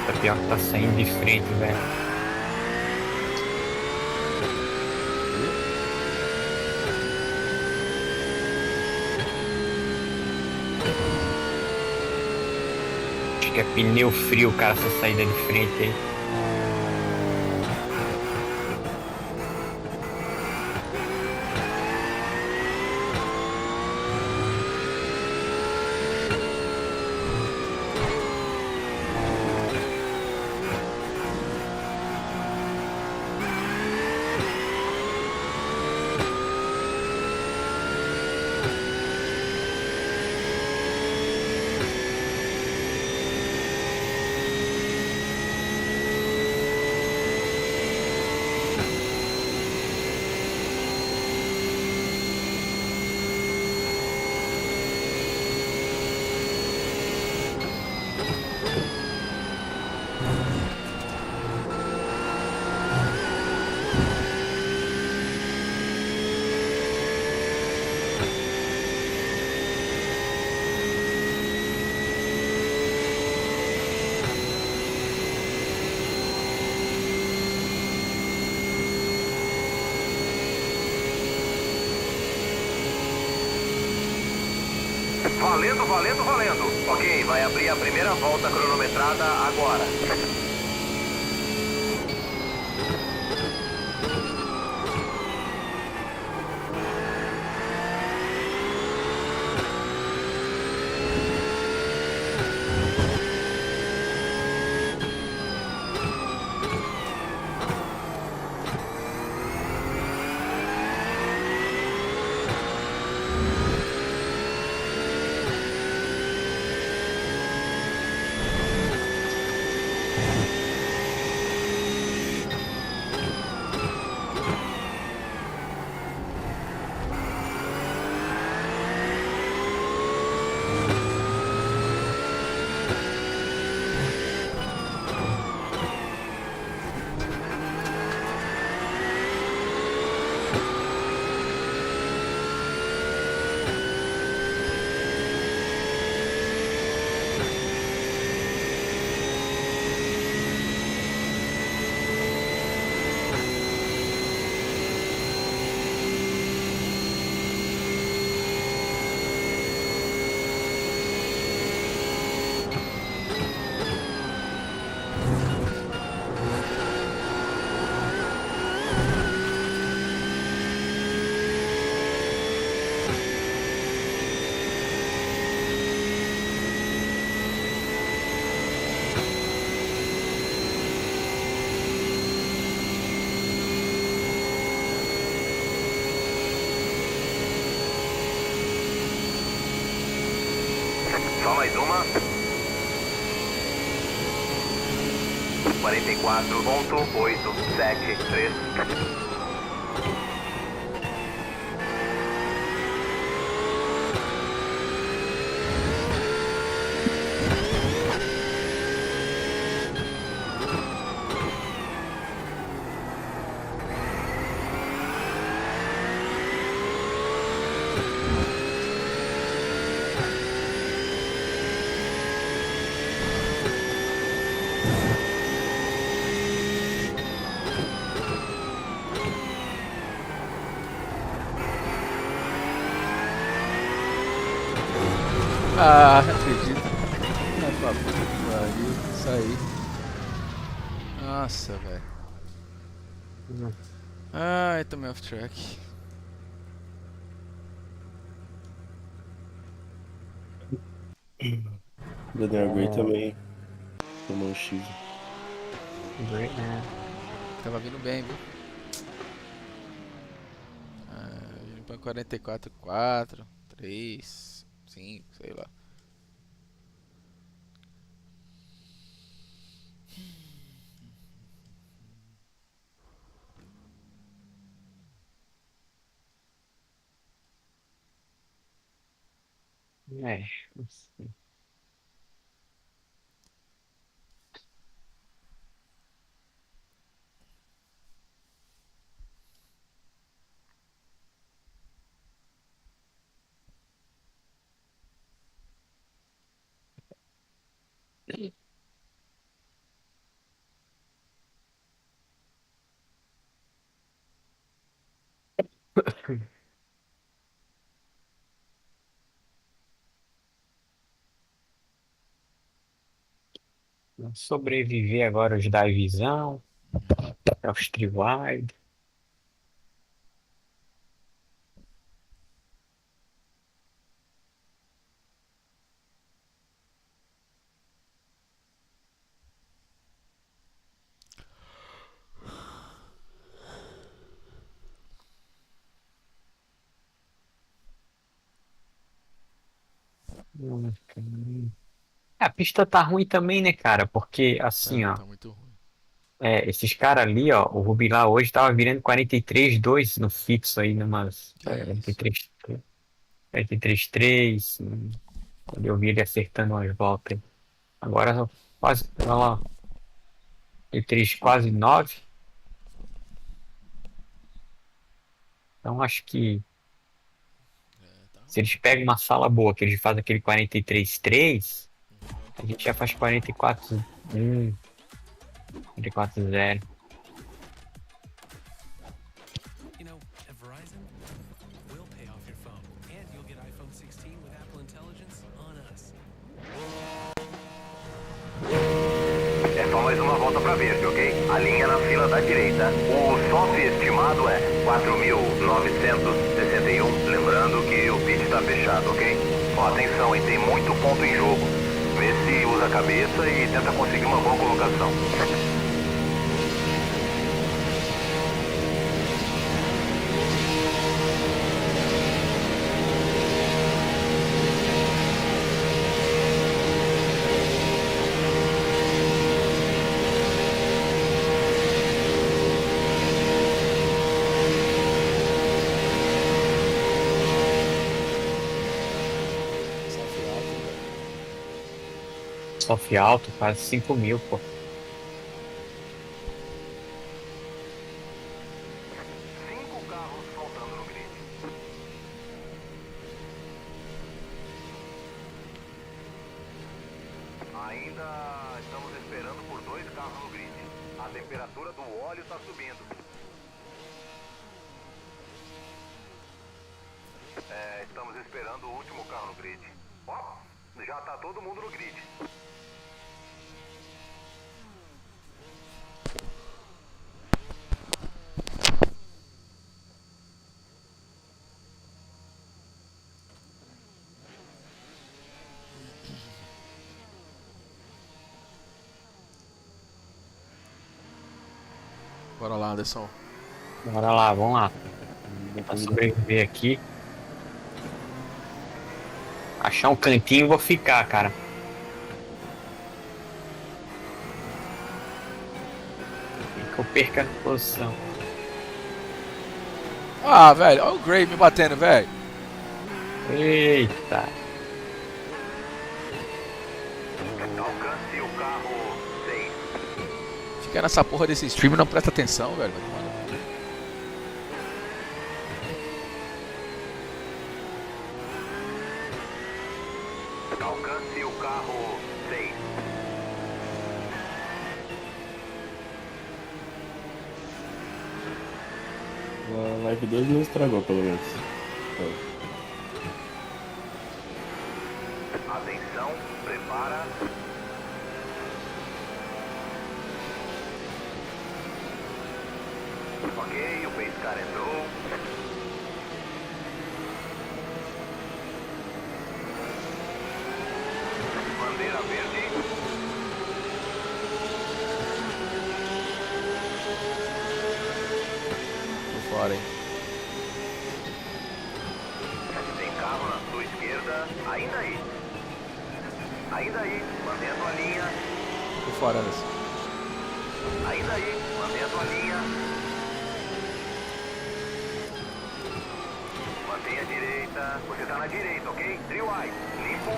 Speaker 3: Tá pior que tá saindo de frente, velho. Acho que é pneu frio, cara, essa saída de frente aí.
Speaker 4: Valendo, valendo, valendo. Ok, vai abrir a primeira volta cronometrada agora. 44.873.
Speaker 2: Ah, não acredito. Ah, pra puta que pariu. Isso aí. Nossa, velho. Ai, tomei off track.
Speaker 8: Daniel Gray também tomou um X.
Speaker 3: Great, né?
Speaker 2: Tava vindo bem, viu? Vindo pra 44.4, 3, 5, sei lá.
Speaker 3: É, não sei. Sobreviver agora os da visão, os Triwide. A pista tá ruim também, né, cara? Porque assim, ó.
Speaker 2: Tá muito ruim.
Speaker 3: Esses caras ali, ó, o Rubilar hoje tava virando 43.2 no fixo aí, numas 43.3, quando eu vi ele acertando umas voltas. Agora quase, olha lá, 43 quase 9. Então acho que se eles pegam uma sala boa, que eles fazem aquele 43.3, a gente já faz 44.1, 44.0.
Speaker 13: You know, at Verizon, we'll pay off your phone, and you'll get iPhone 16 with Apple Intelligence on us.
Speaker 4: É só mais uma volta pra verde, ok? A linha na fila da direita. O stop estimado é 4.961. Lembrando que o pit está fechado, ok? Ó, atenção, hein? Tem muito ponto em jogo. Vê se usa a cabeça e tenta conseguir uma boa colocação.
Speaker 3: Soft alto, quase 5.000, pô.
Speaker 4: Ainda estamos esperando por 2 carros no grid. A temperatura do óleo está subindo. Estamos esperando o último carro no grid. Ó, já está todo mundo no grid.
Speaker 2: Bora lá, Anderson.
Speaker 3: Bora lá, vamos lá. Tentar sobreviver aqui. Achar um cantinho e vou ficar, cara. Que eu perca a posição.
Speaker 2: Ah, velho, olha o Gray me batendo, velho.
Speaker 3: Eita.
Speaker 4: Alcance o carro 6.
Speaker 2: Fica nessa porra desse stream e não presta atenção, velho.
Speaker 4: Alcance o carro 6.
Speaker 8: A Live 2 não estragou, pelo menos. Então,
Speaker 4: Atenção, prepara. Ok, o pace car entrou. Bandeira verde.
Speaker 2: Tô fora, hein.
Speaker 4: Tem carro na sua esquerda. Ainda aí. Ainda aí, mantendo a linha.
Speaker 2: Tô fora, Anderson.
Speaker 4: Ainda aí, mantendo a linha. Mantenha a direita. Você tá na direita, ok? Three wide. Limpo.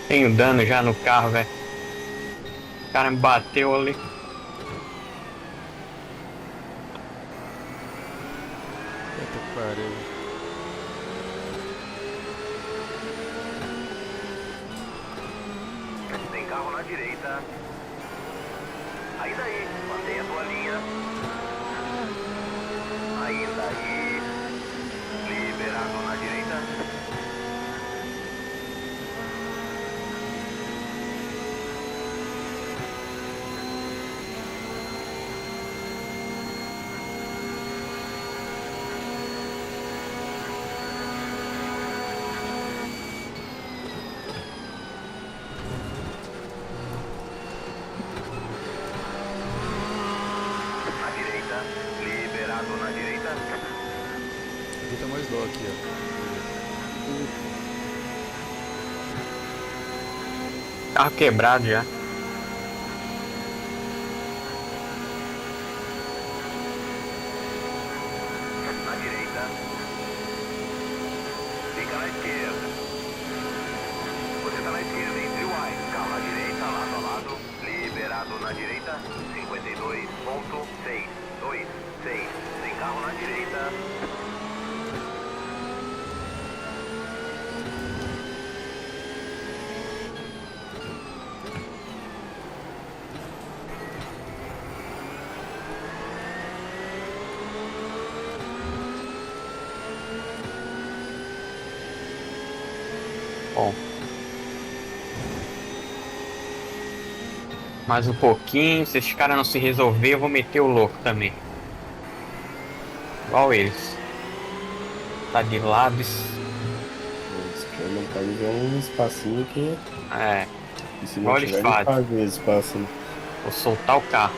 Speaker 3: Tenho dano já no carro, velho. O cara me bateu ali.
Speaker 2: Puta que pariu.
Speaker 4: Tem carro na direita. Ainda aí, mantenha a tua linha. Ainda aí. Liberado na direita. Na direita. Liberado na direita.
Speaker 2: Aqui tem um slow aqui, ó.
Speaker 3: Carro quebrado já.
Speaker 4: Na direita. Fica na esquerda. Você tá na esquerda, em three wide. Carro na direita, lado a lado. Liberado na direita. 52.626. Tem carro na direita.
Speaker 3: Bom. Mais um pouquinho. Se esses caras não se resolver, eu vou meter o louco também. Igual eles. Tá de lado.
Speaker 8: Esse cara não pode ver um espacinho que.
Speaker 3: É.
Speaker 8: E se
Speaker 3: Igual
Speaker 8: não
Speaker 3: eles
Speaker 8: tiver,
Speaker 3: fazem.
Speaker 8: ele faz esse espaço, né?
Speaker 3: Vou soltar o carro.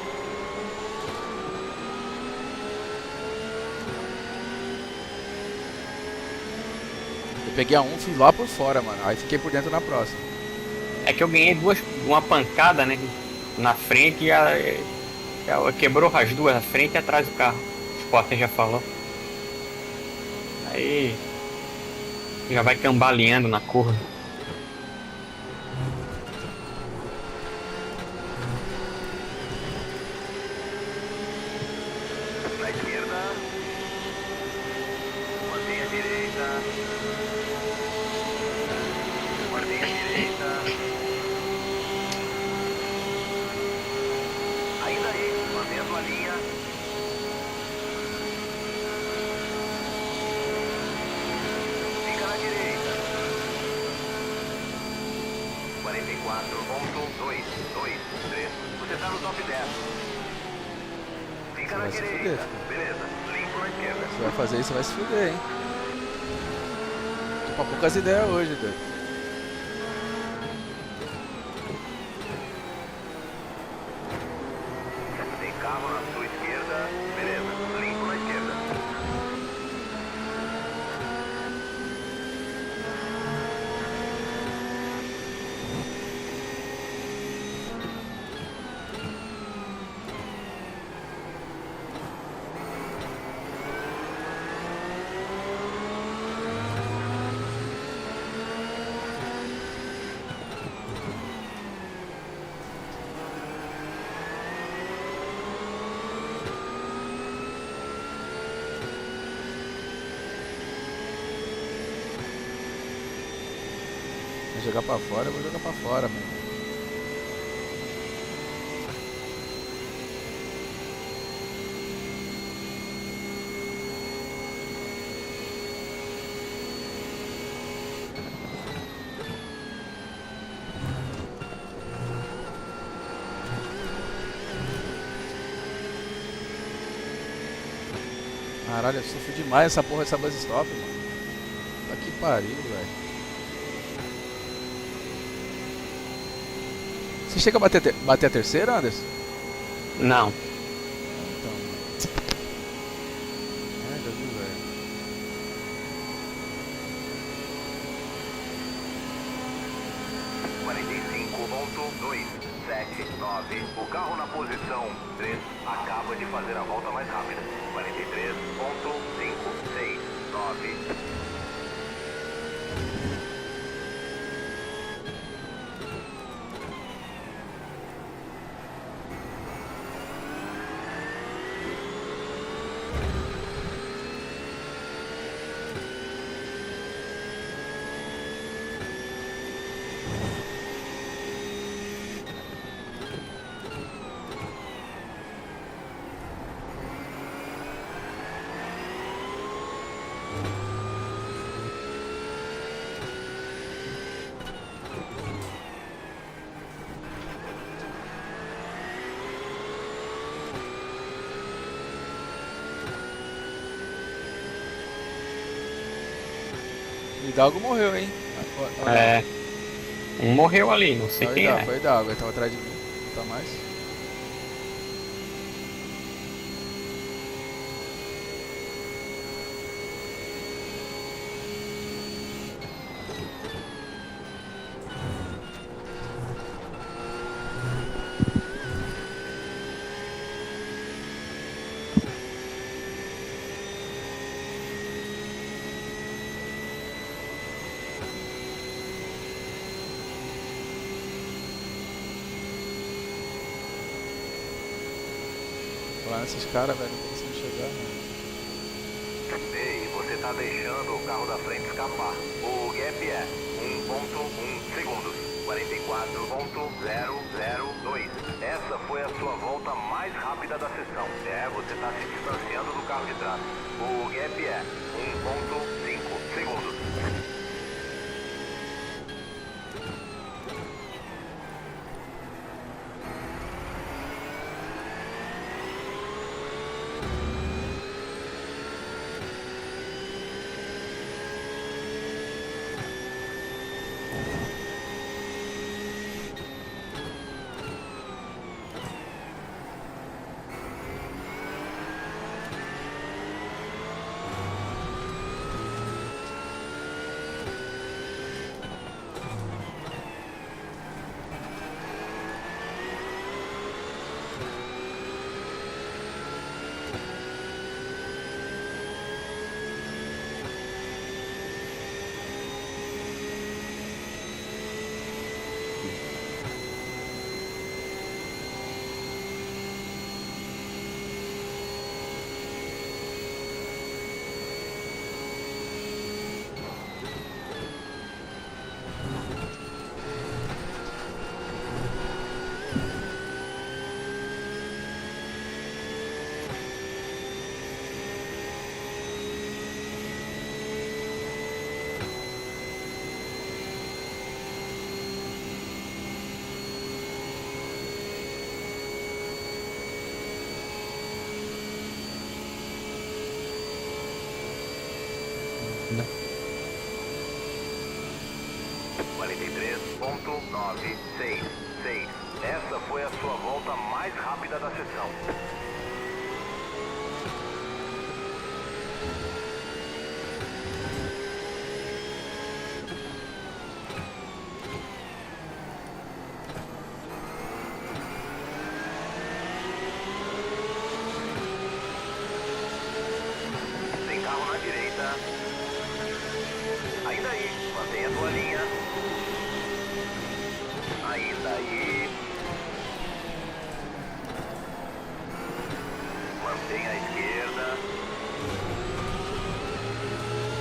Speaker 2: Eu peguei a 1, fui lá por fora, mano. Aí fiquei por dentro na próxima.
Speaker 3: É que eu ganhei uma pancada, né? Na frente e quebrou as duas, a frente e atrás do carro. O Sporter já falou. Aí já vai cambaleando na curva.
Speaker 4: Na esquerda. Mantenha a direita. Mantenha a direita. Ainda aí, mantenha a tua linha. Fica na direita. 44.223. Você tá no top 10. Fica na
Speaker 2: vai se
Speaker 4: direita.
Speaker 2: fuder,
Speaker 4: Beleza. Limpo na esquerda.
Speaker 2: Você vai fazer isso, você vai se fuder, hein. Tô com poucas ideias hoje, doido.
Speaker 4: Tem carro na sua esquerda. Beleza. Limpo na esquerda.
Speaker 2: Vai jogar pra fora, eu vou jogar pra fora, mano. Caralho, eu sofri demais essa porra, essa buzz stop, mano. Tá que pariu, velho. Você chega a bater a terceira, Anderson?
Speaker 3: Não.
Speaker 2: Então. Merda, viu, velho?
Speaker 4: O carro na posição 3 acaba de fazer a volta mais rápida. 43.569.
Speaker 2: O Hidalgo morreu, hein?
Speaker 3: É. Um morreu ali, não sei quem é.
Speaker 2: Foi o Hidalgo, ele tava atrás de mim. Não tá mais. Lá nesses caras, velho, não tô conseguindo chegar, mano.
Speaker 4: Ei, você tá deixando o carro da frente escapar. O gap é 1.1 segundos. 44.002. Essa foi a sua volta mais rápida da sessão. Você tá se distanciando do carro de trás. O gap é 1.5 segundos.
Speaker 3: Não.
Speaker 4: 43.966. Essa foi a sua volta mais rápida da sessão. Tem carro na direita. Ainda aí, mantenha a tua linha. Ainda aí. Mantenha a esquerda.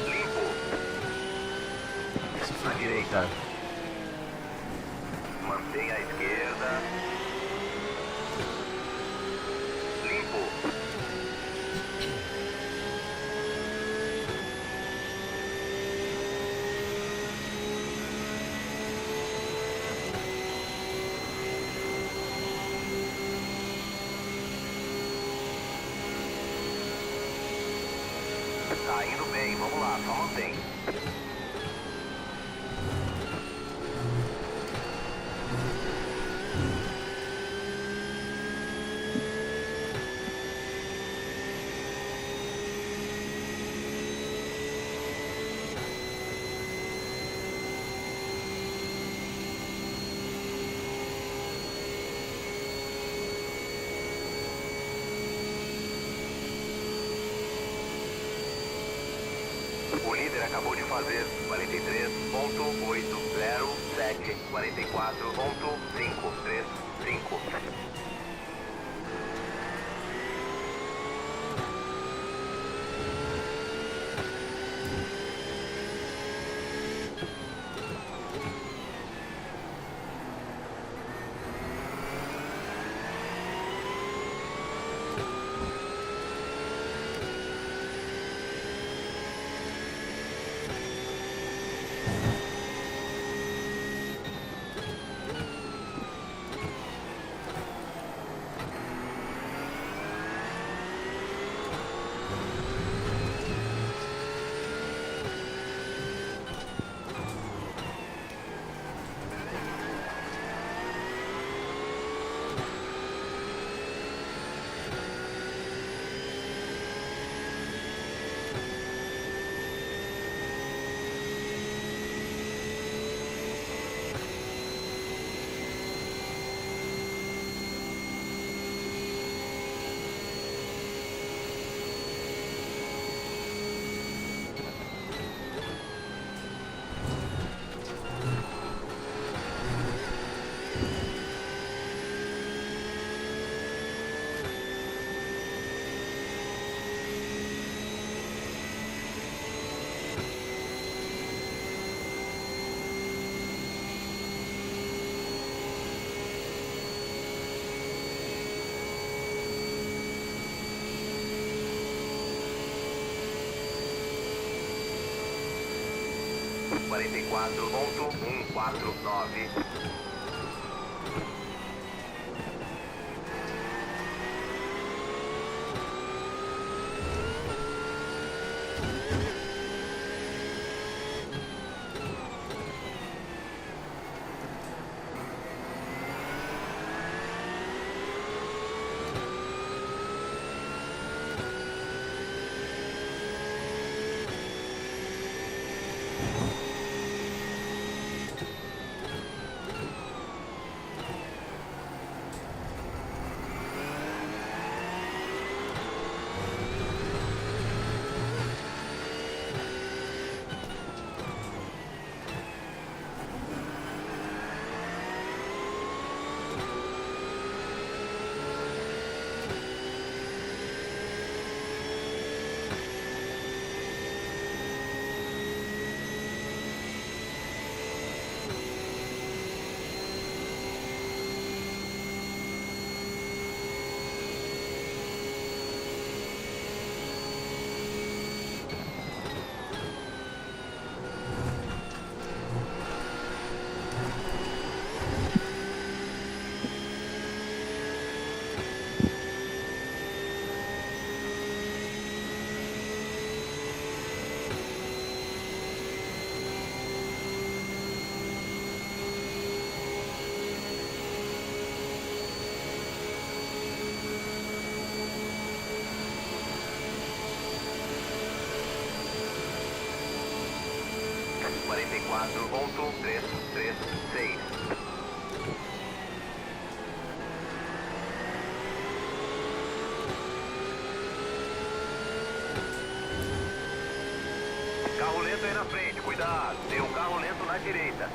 Speaker 4: Limpo. Na direita. Mantém a esquerda. Limpo. Tá indo bem, vamos lá, só mantém. O líder acabou de fazer 43.807, 44.535. Quarenta e 44.149. Quarenta e 44.336. Carro lento aí na frente, cuidado. Tem um carro lento na direita.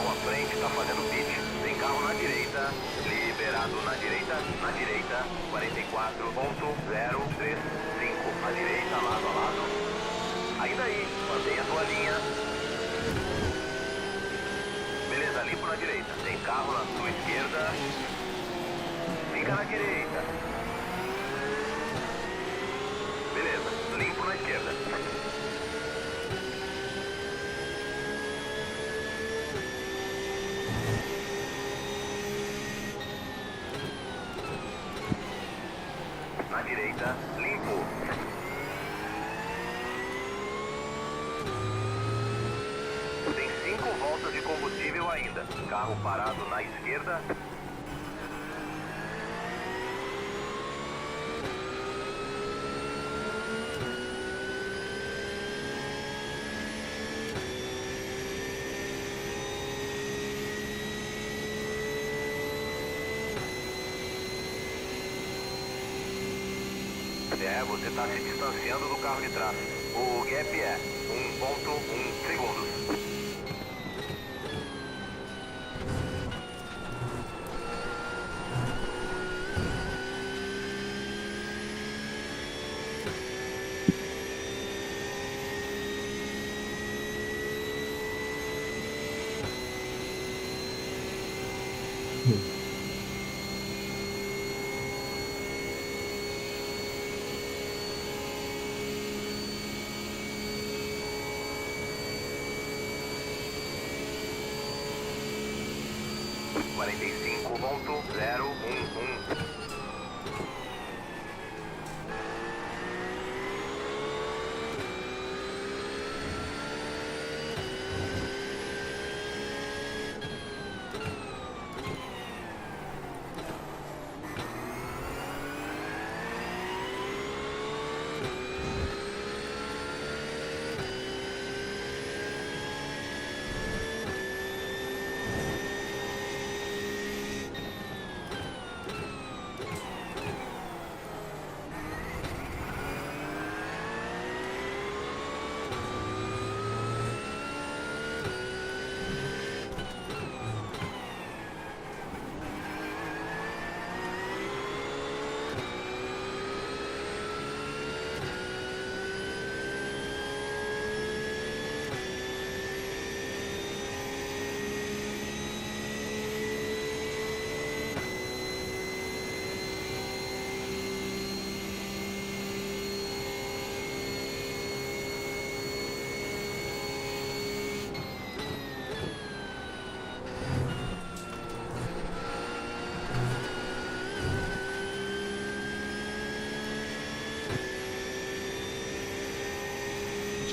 Speaker 4: carro à frente tá fazendo pit. Tem carro na direita, liberado na direita, 44.035. À direita, lado a lado. Ainda aí, mantenha a tua linha. Beleza, limpo na direita. Tem carro na sua esquerda. Fica na direita. Beleza, limpo na esquerda. Na direita, limpo. Tem 5 voltas de combustível ainda. Carro parado na esquerda. Você está se distanciando do carro de trás. O gap é 1.1 segundos. Quarenta e 45.011.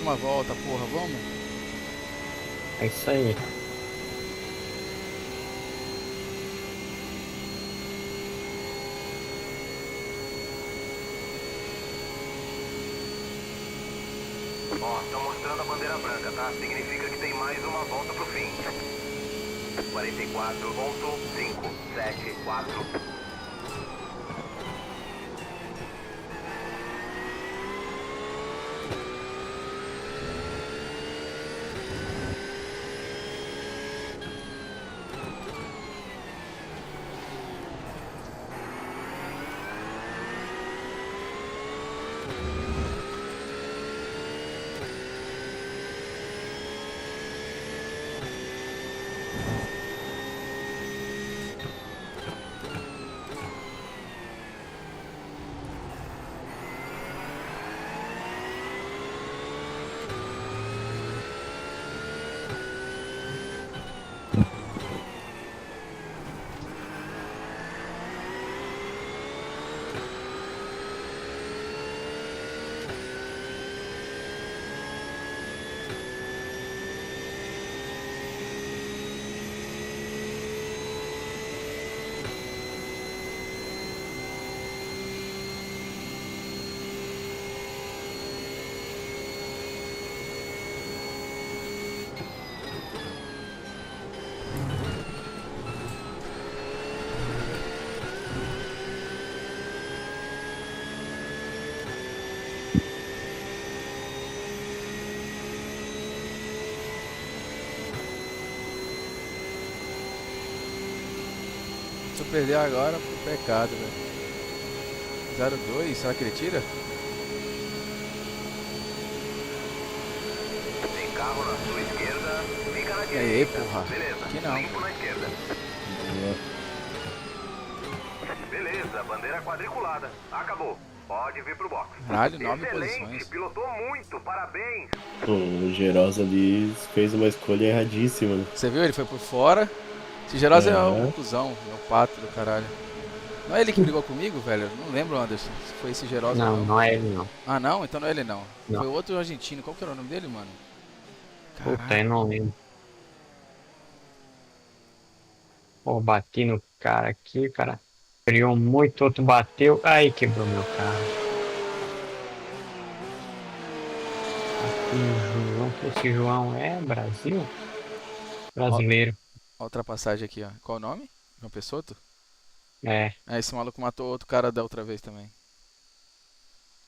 Speaker 2: Última volta, porra, vamos?
Speaker 3: É isso aí.
Speaker 4: Ó, estão mostrando a bandeira branca, tá? Significa que tem mais uma volta pro fim. 44.574.
Speaker 2: Se eu perder agora, pecado, velho. 0-2, será que ele tira?
Speaker 4: Tem carro na sua esquerda, fica na
Speaker 2: E aí,
Speaker 4: direita.
Speaker 2: porra?
Speaker 4: Beleza,
Speaker 2: Aqui não.
Speaker 4: limpo na esquerda. Beleza, bandeira quadriculada. Acabou. Pode vir pro box.
Speaker 2: Caralho, 9
Speaker 4: Excelente,
Speaker 2: posições.
Speaker 4: pilotou muito, parabéns.
Speaker 8: O Gerosa ali fez uma escolha erradíssima, né?
Speaker 2: Você viu? Ele foi por fora. Esse Gerosa é
Speaker 8: É.
Speaker 2: um cuzão, é um pato do caralho. Não é ele que brigou comigo, velho? Eu não lembro, Anderson, se foi esse Gerosa ou
Speaker 3: Não, não é ele não.
Speaker 2: Ah, não? Então não é ele não.
Speaker 3: Não.
Speaker 2: Foi outro argentino. Qual que era o nome dele, mano?
Speaker 3: Puta, eu não lembro. Pô, bati no cara aqui, o cara criou muito, outro bateu. Aí quebrou meu carro. Aqui o João, que esse João é Brasil? Brasileiro.
Speaker 2: Ó a ultrapassagem aqui, ó. Qual o nome? João Pessoto?
Speaker 3: É.
Speaker 2: Esse maluco matou outro cara da outra vez também.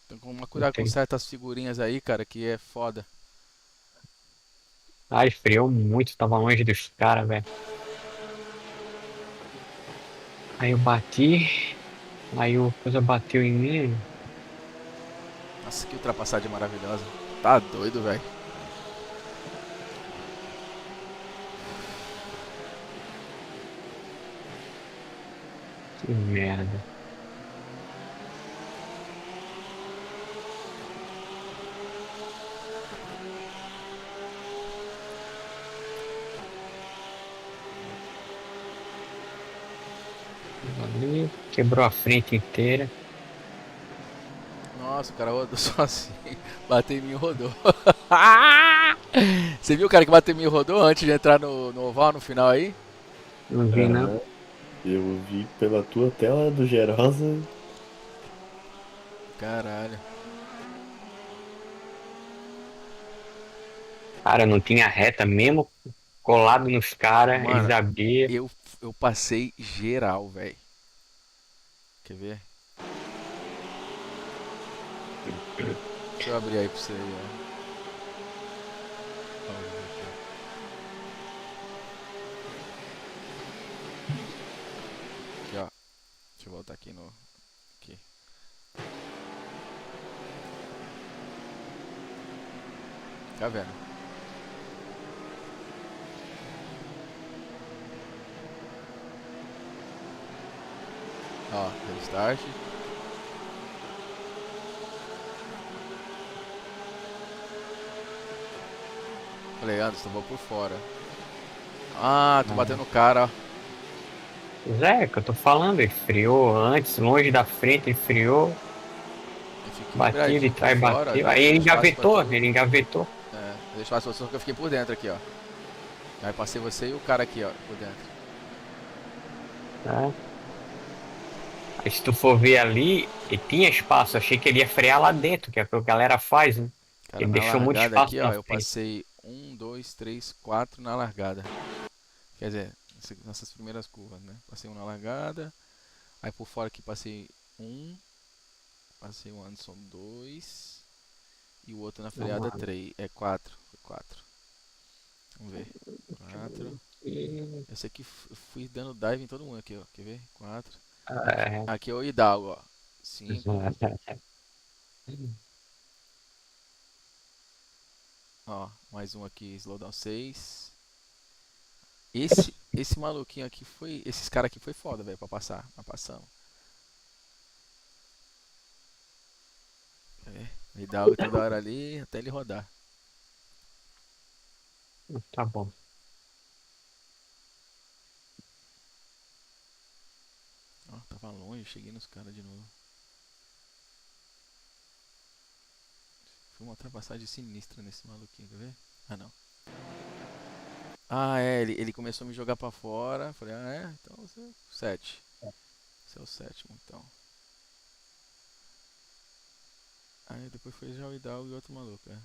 Speaker 2: Então, cuidado com
Speaker 3: Entendi.
Speaker 2: certas figurinhas aí, cara, que é foda.
Speaker 3: Ah, esfriou muito, tava longe dos caras, velho. Aí eu bati, aí o coisa bateu em mim.
Speaker 2: Nossa, que ultrapassagem maravilhosa. Tá doido, velho.
Speaker 3: Que merda. Ali, quebrou a frente inteira.
Speaker 2: Nossa, o cara rodou sozinho. Bateu em mim e rodou. Você viu o cara que bateu em mim e rodou antes de entrar no oval no final aí?
Speaker 3: Não vi, não.
Speaker 8: Eu vi pela tua tela do Gerosa.
Speaker 2: Caralho.
Speaker 3: Cara, não tinha reta mesmo colado nos caras,
Speaker 2: Mano,
Speaker 3: eles abriam.
Speaker 2: eu passei geral, velho. Quer ver? Deixa eu abrir aí pra você aí, ó. Vamos ver aqui, ó. Aqui, ó. Deixa eu voltar aqui no... Aqui. Tá vendo? Ó, restart. Falei, Anderson, vou por fora. Ah, tu bateu no cara, ó.
Speaker 3: Zé, que eu tô falando, ele friou antes, longe da frente, ele friou. Bateu de trás, bateu. Aí ele engavetou.
Speaker 2: É, deixa eu falar só que eu fiquei por dentro aqui, ó. Aí passei você e o cara aqui, ó, por dentro.
Speaker 3: Tá? Aí se tu for ver ali, ele tinha espaço, achei que ele ia frear lá dentro, que é o que a galera faz, né?
Speaker 2: Cara,
Speaker 3: Ele
Speaker 2: na
Speaker 3: deixou muito
Speaker 2: largada
Speaker 3: espaço
Speaker 2: aqui, ó,
Speaker 3: na
Speaker 2: eu
Speaker 3: frente.
Speaker 2: passei 1, 2, 3, 4 na largada. Quer dizer, nessas primeiras curvas, né? Passei 1 na largada, aí por fora aqui passei 1, passei o Anderson 2 e o outro na freada 3, 4, foi 4. Vamos ver, 4. Eu sei que fui dando dive em todo mundo aqui, ó, quer ver? 4. Aqui é o Hidalgo, ó, 5. Ó, mais um aqui, slowdown 6. Esse maluquinho aqui foi. Esses caras aqui foi foda, velho, pra passar. Mas passamos. O Hidalgo toda hora ali até ele rodar.
Speaker 3: Tá bom.
Speaker 2: Ó, tava longe, cheguei nos caras de novo. Foi uma ultrapassagem sinistra nesse maluquinho, quer ver? Ah, não. Ah, é, ele começou a me jogar pra fora. Falei, ah, é? Então você é o 7. Você é o 7º, então. Aí depois foi já o Hidalgo e outro maluco, é.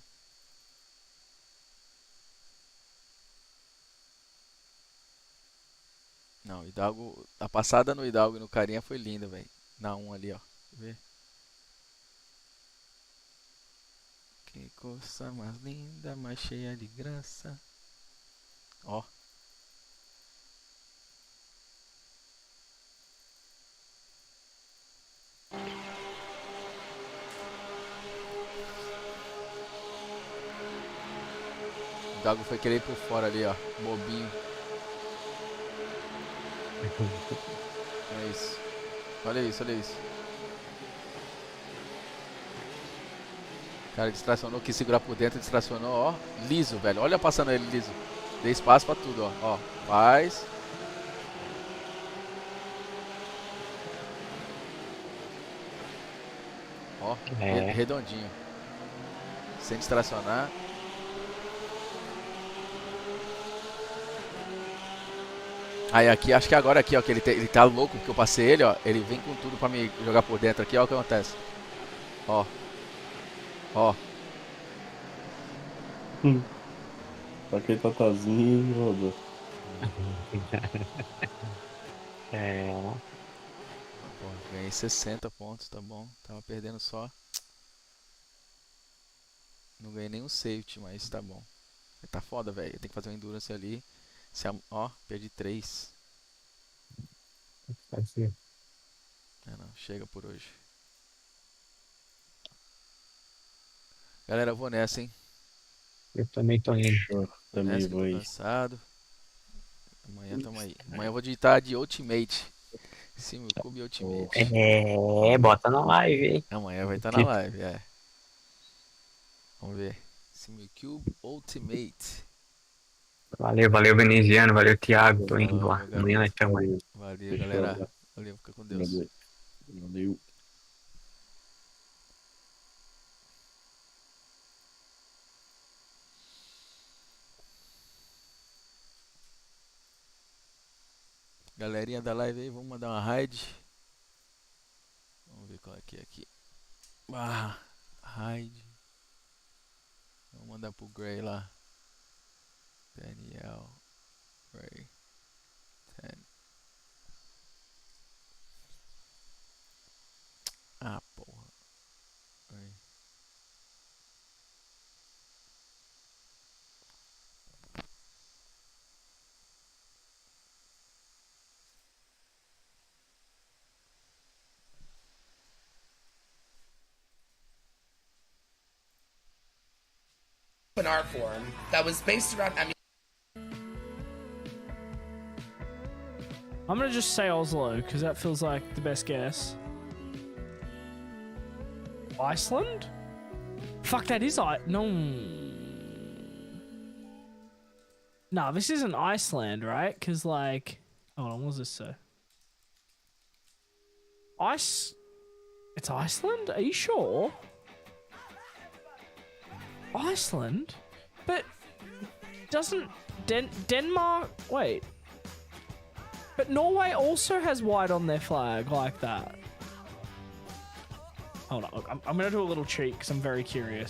Speaker 2: Não, Hidalgo. A passada no Hidalgo e no Carinha foi linda, velho. Na 1 ali, ó. Quer ver? Que coisa mais linda, mais cheia de graça. Ó. Thiago foi querer ir por fora ali, ó. Bobinho. É isso. Olha isso, olha isso. Cara, distracionou, quis segurar por dentro, distracionou, ó. Liso, velho. Olha passando ele liso. Dei espaço pra tudo, ó. Ó, faz. Ó, redondinho. Sem distracionar. Aí aqui, acho que agora aqui, ó, que ele tá louco porque eu passei ele, ó. Ele vem com tudo pra me jogar por dentro aqui, ó, o que acontece. Ó. Ó.
Speaker 8: Taquei tatazinho e rodou.
Speaker 2: Pô, ganhei 60 pontos, tá bom. Tava perdendo só. Não ganhei nenhum safety, mas tá bom. Tá foda, velho. Tem que fazer um endurance ali. Ó, perdi 3. Não, chega por hoje. Galera, eu vou nessa, hein?
Speaker 3: Eu também tô indo.
Speaker 8: Também
Speaker 2: Nessa,
Speaker 8: vou
Speaker 2: tô
Speaker 8: aí.
Speaker 2: cansado. Amanhã tamo aí. Amanhã eu vou digitar de Ultimate. Simulcube Ultimate.
Speaker 3: Bota na live, hein?
Speaker 2: Amanhã vai estar na live, é. Vamos ver. Simulcube Ultimate.
Speaker 3: Valeu, Veneziano. Valeu, Thiago. Tô indo lá.
Speaker 2: Valeu,
Speaker 3: Amanhã nós estamos aí.
Speaker 2: Valeu, galera. Valeu, fica com Deus.
Speaker 8: Valeu.
Speaker 2: Galerinha da live aí, vamos mandar uma raid. Vamos ver qual é que é aqui. Raid. Vamos mandar pro Gray lá. Daniel. Gray. 10. Ah, porra. Gray.
Speaker 14: An art form that was based around. I mean,
Speaker 15: I'm gonna just say Oslo because that feels like the best guess. Iceland? Fuck, that is no. Nah, this isn't Iceland, right? Because like, hold on, what does this say? It's Iceland? Are you sure? Iceland? But doesn't Denmark... Wait. But Norway also has white on their flag like that. Hold on, look, I'm going to do a little cheat because I'm very curious.